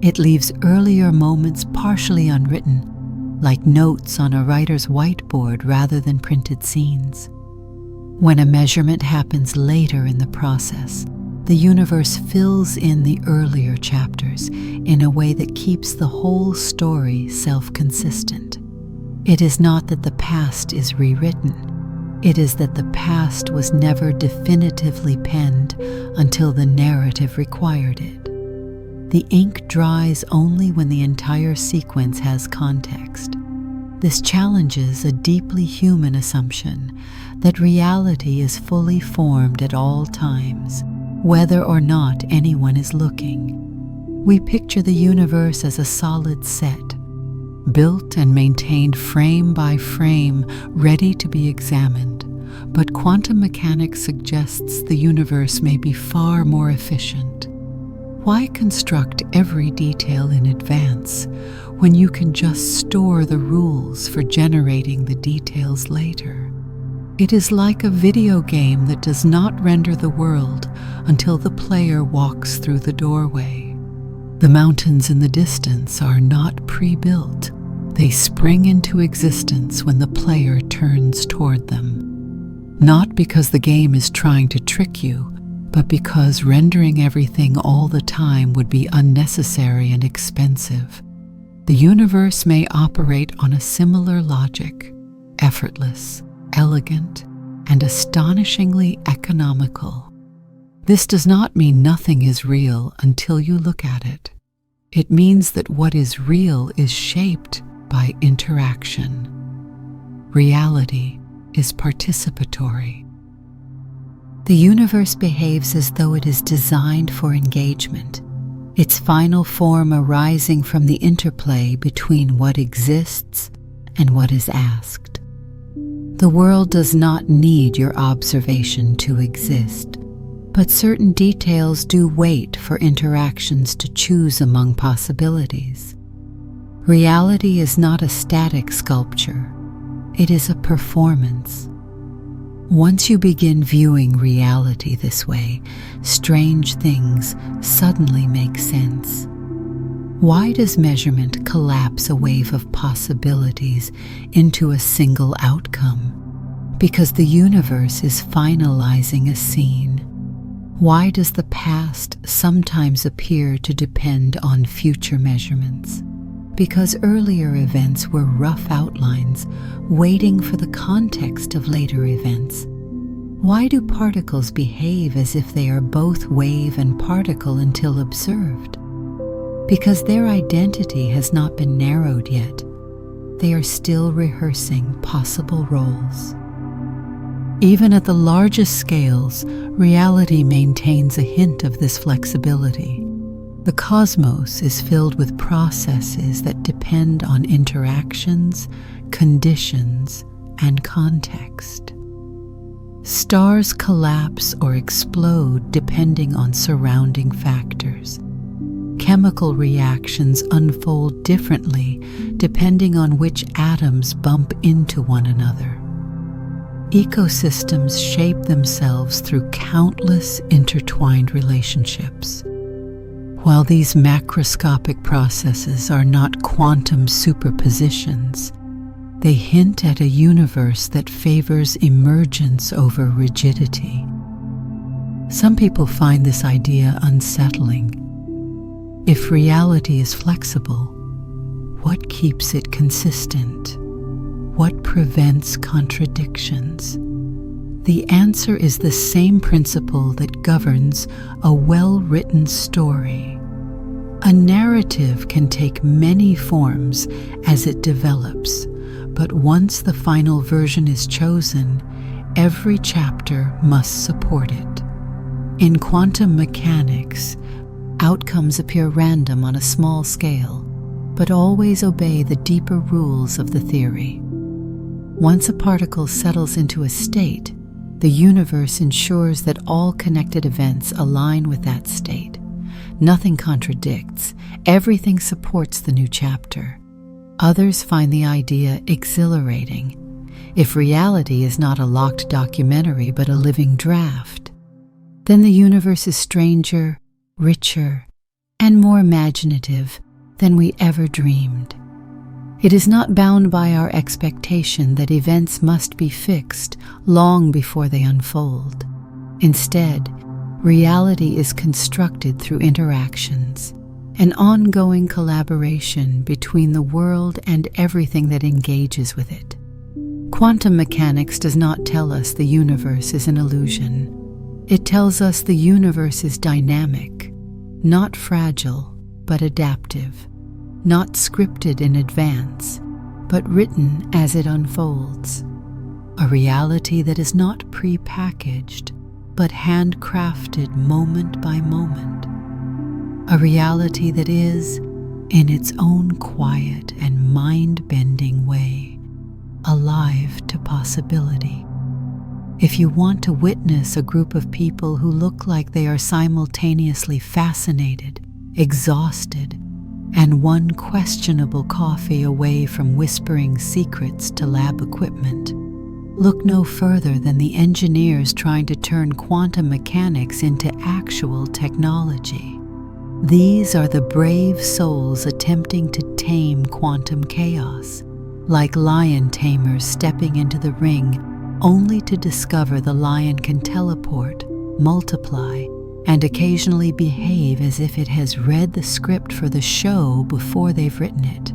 It leaves earlier moments partially unwritten, like notes on a writer's whiteboard rather than printed scenes. When a measurement happens later in the process, the universe fills in the earlier chapters in a way that keeps the whole story self-consistent. It is not that the past is rewritten. It is that the past was never definitively penned until the narrative required it. The ink dries only when the entire sequence has context. This challenges a deeply human assumption that reality is fully formed at all times, whether or not anyone is looking. We picture the universe as a solid set, built and maintained frame by frame, ready to be examined. But quantum mechanics suggests the universe may be far more efficient. Why construct every detail in advance when you can just store the rules for generating the details later? It is like a video game that does not render the world until the player walks through the doorway. The mountains in the distance are not pre-built. They spring into existence when the player turns toward them. Not because the game is trying to trick you, but because rendering everything all the time would be unnecessary and expensive. The universe may operate on a similar logic, effortless, elegant, and astonishingly economical. This does not mean nothing is real until you look at it. It means that what is real is shaped by interaction. Reality is participatory. The universe behaves as though it is designed for engagement, its final form arising from the interplay between what exists and what is asked. The world does not need your observation to exist, but certain details do wait for interactions to choose among possibilities. Reality is not a static sculpture. It is a performance. Once you begin viewing reality this way, strange things suddenly make sense. Why does measurement collapse a wave of possibilities into a single outcome? Because the universe is finalizing a scene. Why does the past sometimes appear to depend on future measurements? Because earlier events were rough outlines, waiting for the context of later events. Why do particles behave as if they are both wave and particle until observed? Because their identity has not been narrowed yet. They are still rehearsing possible roles. Even at the largest scales, reality maintains a hint of this flexibility. The cosmos is filled with processes that depend on interactions, conditions, and context. Stars collapse or explode depending on surrounding factors. Chemical reactions unfold differently depending on which atoms bump into one another. Ecosystems shape themselves through countless intertwined relationships. While these macroscopic processes are not quantum superpositions, they hint at a universe that favors emergence over rigidity. Some people find this idea unsettling. If reality is flexible, what keeps it consistent? What prevents contradictions? The answer is the same principle that governs a well-written story. A narrative can take many forms as it develops, but once the final version is chosen, every chapter must support it. In quantum mechanics, outcomes appear random on a small scale, but always obey the deeper rules of the theory. Once a particle settles into a state, the universe ensures that all connected events align with that state. Nothing contradicts. Everything supports the new chapter. Others find the idea exhilarating. If reality is not a locked documentary but a living draft, then the universe is stranger, richer, and more imaginative than we ever dreamed. It is not bound by our expectation that events must be fixed long before they unfold. Instead, reality is constructed through interactions, an ongoing collaboration between the world and everything that engages with it. Quantum mechanics does not tell us the universe is an illusion. It tells us the universe is dynamic, not fragile, but adaptive, not scripted in advance, but written as it unfolds. A reality that is not pre-packaged, but handcrafted moment by moment. A reality that is, in its own quiet and mind-bending way, alive to possibility. If you want to witness a group of people who look like they are simultaneously fascinated, exhausted, and one questionable coffee away from whispering secrets to lab equipment, look no further than the engineers trying to turn quantum mechanics into actual technology. These are the brave souls attempting to tame quantum chaos, like lion tamers stepping into the ring only to discover the lion can teleport, multiply, and occasionally behave as if it has read the script for the show before they've written it.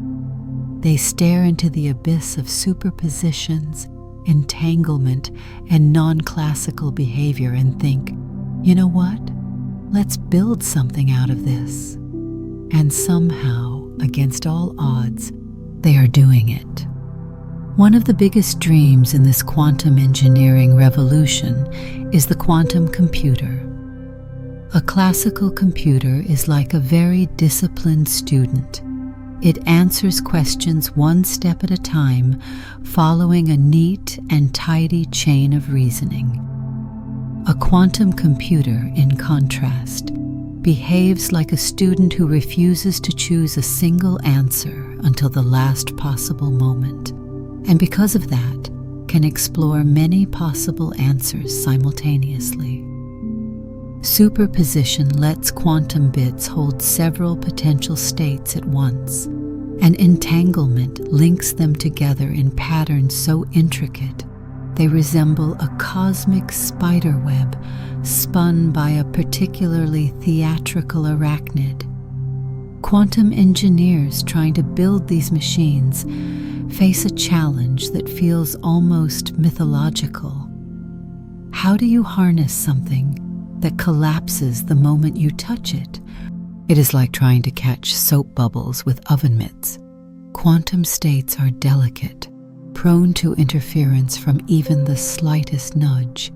They stare into the abyss of superpositions, entanglement, and non-classical behavior and think, you know what? Let's build something out of this. And somehow, against all odds, they are doing it. One of the biggest dreams in this quantum engineering revolution is the quantum computer. A classical computer is like a very disciplined student. It answers questions one step at a time, following a neat and tidy chain of reasoning. A quantum computer, in contrast, behaves like a student who refuses to choose a single answer until the last possible moment, and because of that, can explore many possible answers simultaneously. Superposition lets quantum bits hold several potential states at once, and entanglement links them together in patterns so intricate they resemble a cosmic spider web spun by a particularly theatrical arachnid. Quantum engineers trying to build these machines face a challenge that feels almost mythological. How do you harness something that collapses the moment you touch it? It is like trying to catch soap bubbles with oven mitts. Quantum states are delicate, prone to interference from even the slightest nudge.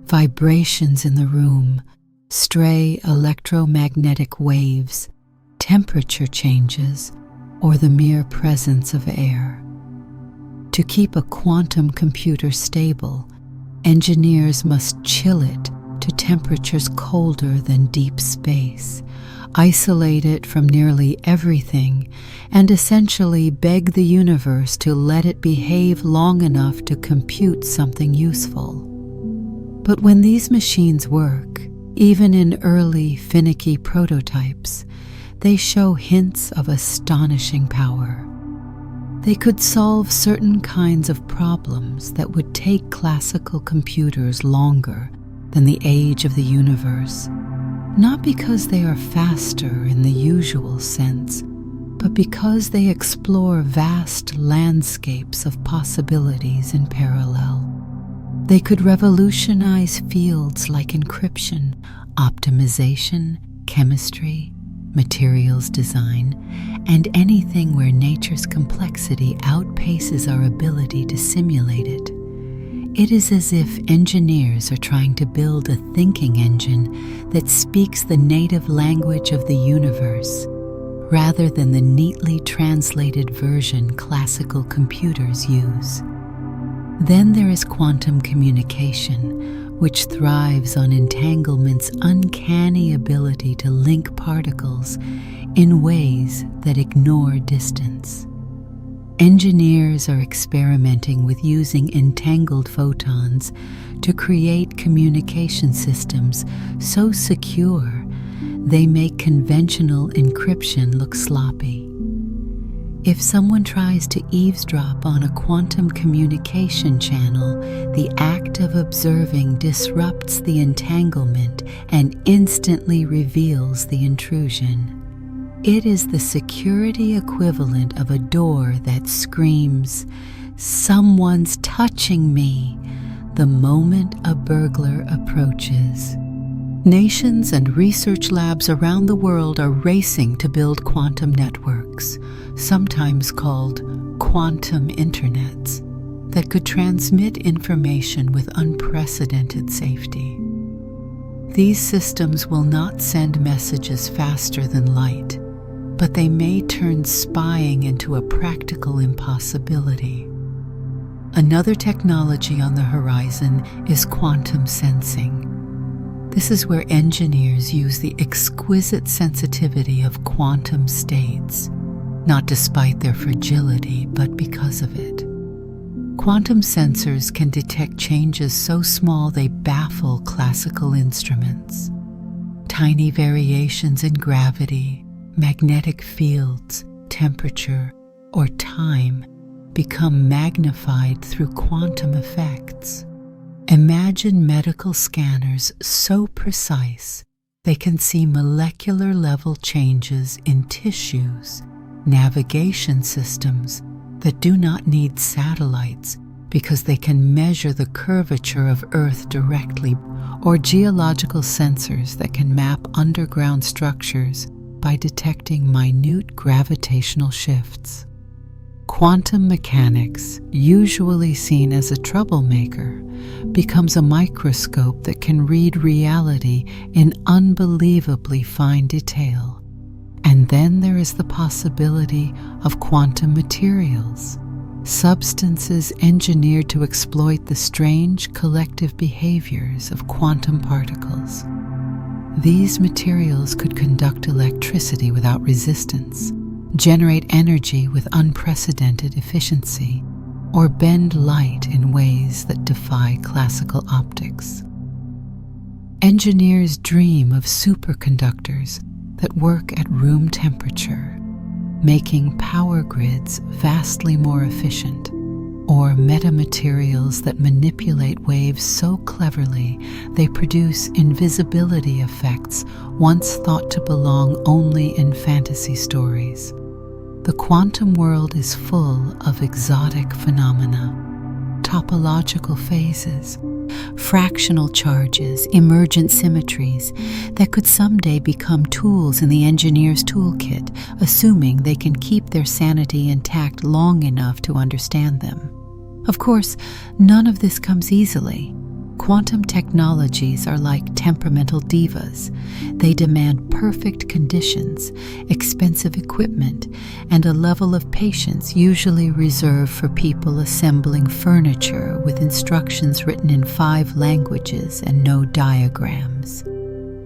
Vibrations in the room, stray electromagnetic waves, temperature changes, or the mere presence of air. To keep a quantum computer stable, engineers must chill it to temperatures colder than deep space, isolate it from nearly everything, and essentially beg the universe to let it behave long enough to compute something useful. But when these machines work, even in early, finicky prototypes, they show hints of astonishing power. They could solve certain kinds of problems that would take classical computers longer than the age of the universe, not because they are faster in the usual sense, but because they explore vast landscapes of possibilities in parallel. They could revolutionize fields like encryption, optimization, chemistry, materials design, and anything where nature's complexity outpaces our ability to simulate it. It is as if engineers are trying to build a thinking engine that speaks the native language of the universe, rather than the neatly translated version classical computers use. Then there is quantum communication, which thrives on entanglement's uncanny ability to link particles in ways that ignore distance. Engineers are experimenting with using entangled photons to create communication systems so secure they make conventional encryption look sloppy. If someone tries to eavesdrop on a quantum communication channel, the act of observing disrupts the entanglement and instantly reveals the intrusion. It is the security equivalent of a door that screams, Someone's touching me the moment a burglar approaches. Nations and research labs around the world are racing to build quantum networks, sometimes called quantum internets, that could transmit information with unprecedented safety. These systems will not send messages faster than light, but they may turn spying into a practical impossibility. Another technology on the horizon is quantum sensing. This is where engineers use the exquisite sensitivity of quantum states, not despite their fragility, but because of it. Quantum sensors can detect changes so small they baffle classical instruments. Tiny variations in gravity, magnetic fields, temperature, or time become magnified through quantum effects. Imagine medical scanners so precise they can see molecular level changes in tissues, navigation systems that do not need satellites because they can measure the curvature of Earth directly, or geological sensors that can map underground structures by detecting minute gravitational shifts. Quantum mechanics, usually seen as a troublemaker, becomes a microscope that can read reality in unbelievably fine detail. And then there is the possibility of quantum materials, substances engineered to exploit the strange collective behaviors of quantum particles. These materials could conduct electricity without resistance, generate energy with unprecedented efficiency, or bend light in ways that defy classical optics. Engineers dream of superconductors that work at room temperature, making power grids vastly more efficient, or metamaterials that manipulate waves so cleverly they produce invisibility effects once thought to belong only in fantasy stories. The quantum world is full of exotic phenomena, topological phases, fractional charges, emergent symmetries that could someday become tools in the engineer's toolkit, assuming they can keep their sanity intact long enough to understand them. Of course, none of this comes easily. Quantum technologies are like temperamental divas. They demand perfect conditions, expensive equipment, and a level of patience usually reserved for people assembling furniture with instructions written in 5 languages and no diagrams.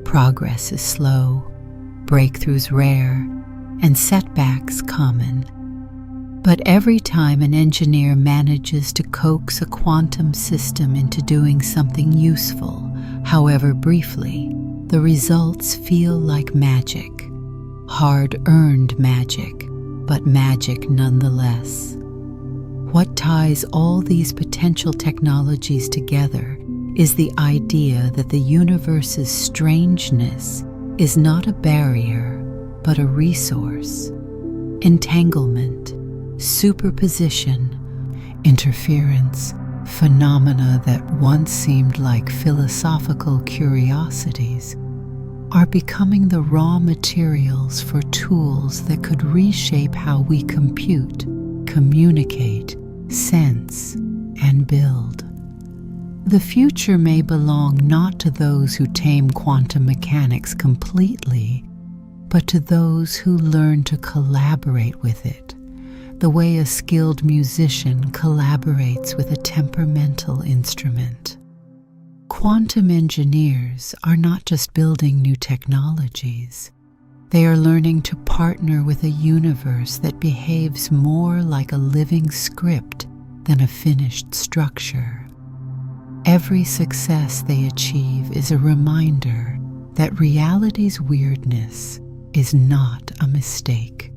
Progress is slow, breakthroughs rare, and setbacks common. But every time an engineer manages to coax a quantum system into doing something useful, however briefly, the results feel like magic. Hard-earned magic, but magic nonetheless. What ties all these potential technologies together is the idea that the universe's strangeness is not a barrier, but a resource. Entanglement, superposition, interference, phenomena that once seemed like philosophical curiosities, are becoming the raw materials for tools that could reshape how we compute, communicate, sense, and build. The future may belong not to those who tame quantum mechanics completely, but to those who learn to collaborate with it, the way a skilled musician collaborates with a temperamental instrument. Quantum engineers are not just building new technologies. They are learning to partner with a universe that behaves more like a living script than a finished structure. Every success they achieve is a reminder that reality's weirdness is not a mistake.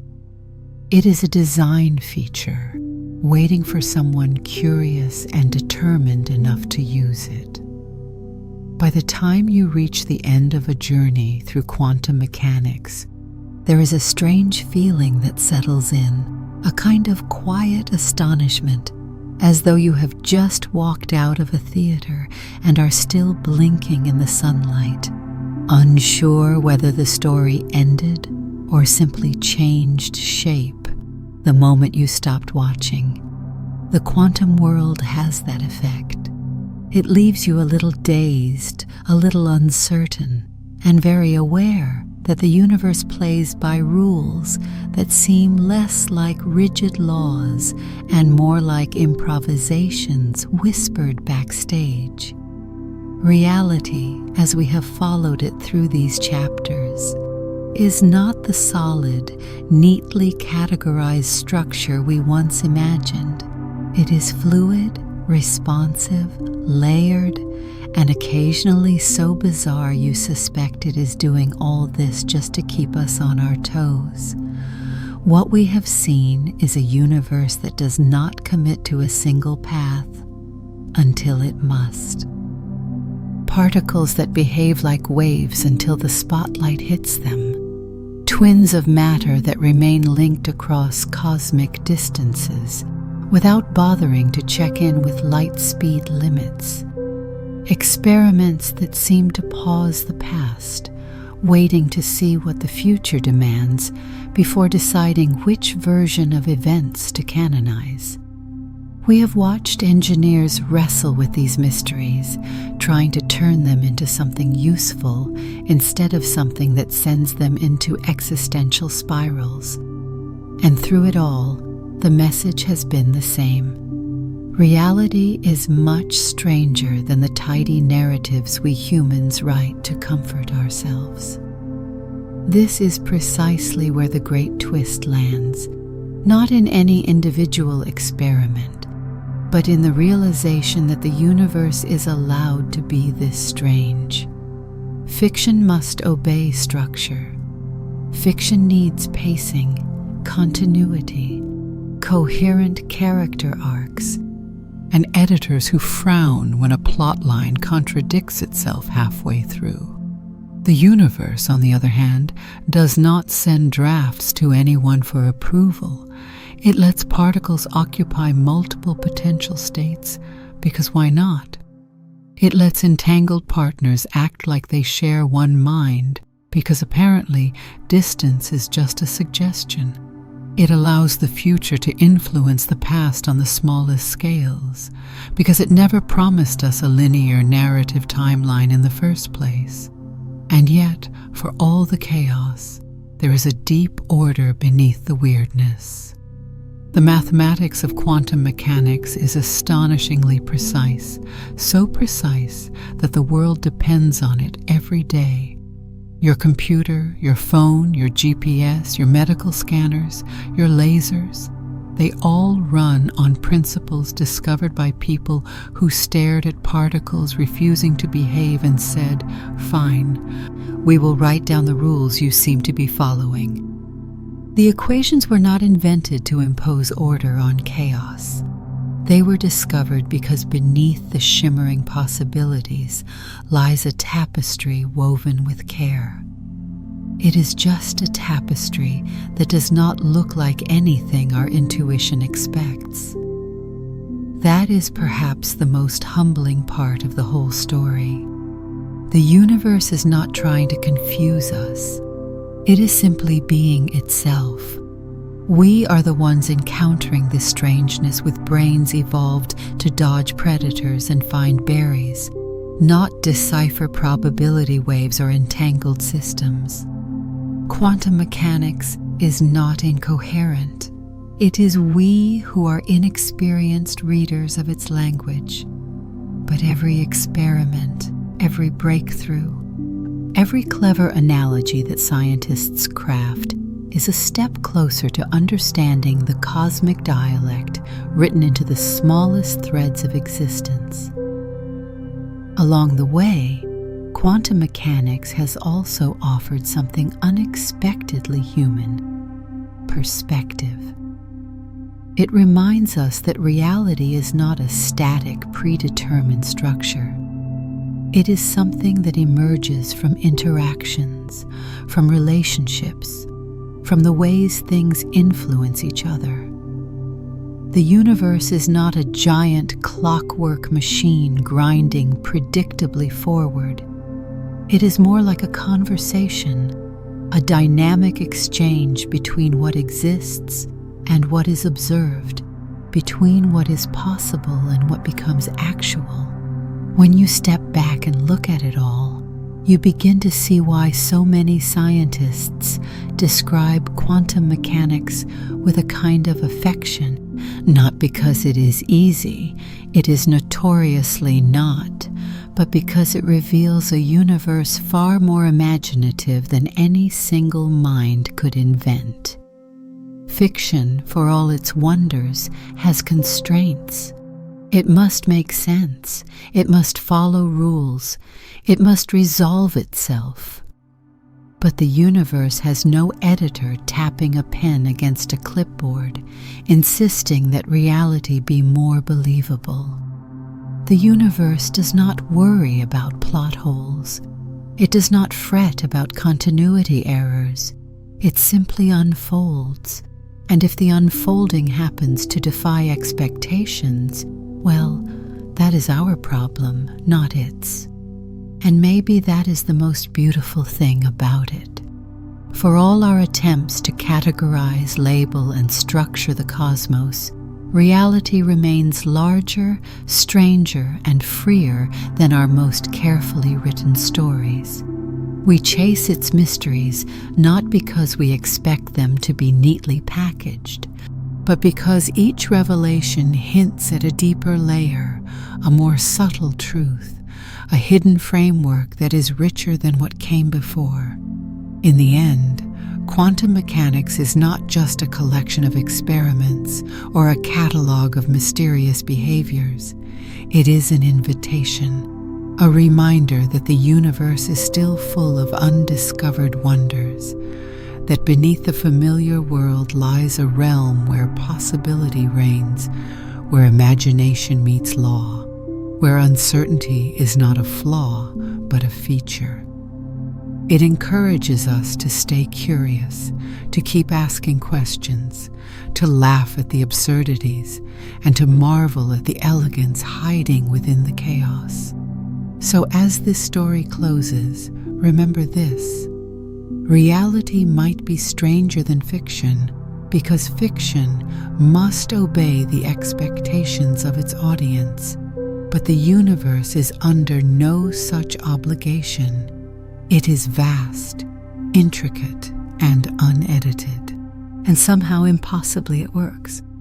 It is a design feature, waiting for someone curious and determined enough to use it. By the time you reach the end of a journey through quantum mechanics, there is a strange feeling that settles in, a kind of quiet astonishment as though you have just walked out of a theater and are still blinking in the sunlight, unsure whether the story ended or simply changed shape the moment you stopped watching. The quantum world has that effect. It leaves you a little dazed, a little uncertain, and very aware that the universe plays by rules that seem less like rigid laws and more like improvisations whispered backstage. Reality, as we have followed it through these chapters, is not the solid, neatly categorized structure we once imagined. It is fluid, responsive, layered, and occasionally so bizarre you suspect it is doing all this just to keep us on our toes. What we have seen is a universe that does not commit to a single path until it must. Particles that behave like waves until the spotlight hits them. Twins of matter that remain linked across cosmic distances without bothering to check in with light speed limits. Experiments that seem to pause the past, waiting to see what the future demands before deciding which version of events to canonize. We have watched engineers wrestle with these mysteries, trying to turn them into something useful instead of something that sends them into existential spirals. And through it all, the message has been the same. Reality is much stranger than the tidy narratives we humans write to comfort ourselves. This is precisely where the great twist lands, not in any individual experiment, but in the realization that the universe is allowed to be this strange. Fiction must obey structure. Fiction needs pacing, continuity, coherent character arcs, and editors who frown when a plotline contradicts itself halfway through. The universe, on the other hand, does not send drafts to anyone for approval. It lets particles occupy multiple potential states, because why not? It lets entangled partners act like they share one mind, because apparently distance is just a suggestion. It allows the future to influence the past on the smallest scales, because it never promised us a linear narrative timeline in the first place. And yet, for all the chaos, there is a deep order beneath the weirdness. The mathematics of quantum mechanics is astonishingly precise, so precise that the world depends on it every day. Your computer, your phone, your GPS, your medical scanners, your lasers, they all run on principles discovered by people who stared at particles refusing to behave and said, "Fine, we will write down the rules you seem to be following." The equations were not invented to impose order on chaos. They were discovered because beneath the shimmering possibilities lies a tapestry woven with care. It is just a tapestry that does not look like anything our intuition expects. That is perhaps the most humbling part of the whole story. The universe is not trying to confuse us. It is simply being itself. We are the ones encountering this strangeness with brains evolved to dodge predators and find berries, not decipher probability waves or entangled systems. Quantum mechanics is not incoherent. It is we who are inexperienced readers of its language. But every experiment, every breakthrough, every clever analogy that scientists craft is a step closer to understanding the cosmic dialect written into the smallest threads of existence. Along the way, quantum mechanics has also offered something unexpectedly human: perspective. It reminds us that reality is not a static, predetermined structure. It is something that emerges from interactions, from relationships, from the ways things influence each other. The universe is not a giant clockwork machine grinding predictably forward. It is more like a conversation, a dynamic exchange between what exists and what is observed, between what is possible and what becomes actual. When you step back and look at it all, you begin to see why so many scientists describe quantum mechanics with a kind of affection, not because it is easy, it is notoriously not, but because it reveals a universe far more imaginative than any single mind could invent. Fiction, for all its wonders, has constraints. It must make sense. It must follow rules. It must resolve itself. But the universe has no editor tapping a pen against a clipboard, insisting that reality be more believable. The universe does not worry about plot holes. It does not fret about continuity errors. It simply unfolds. And if the unfolding happens to defy expectations, well, that is our problem, not its. And maybe that is the most beautiful thing about it. For all our attempts to categorize, label, and structure the cosmos, reality remains larger, stranger, and freer than our most carefully written stories. We chase its mysteries not because we expect them to be neatly packaged, but because each revelation hints at a deeper layer, a more subtle truth, a hidden framework that is richer than what came before. In the end, quantum mechanics is not just a collection of experiments or a catalog of mysterious behaviors. It is an invitation, a reminder that the universe is still full of undiscovered wonders, that beneath the familiar world lies a realm where possibility reigns, where imagination meets law, where uncertainty is not a flaw, but a feature. It encourages us to stay curious, to keep asking questions, to laugh at the absurdities, and to marvel at the elegance hiding within the chaos. So as this story closes, remember this. Reality might be stranger than fiction because fiction must obey the expectations of its audience, but the universe is under no such obligation. It is vast, intricate, and unedited, and somehow impossibly it works.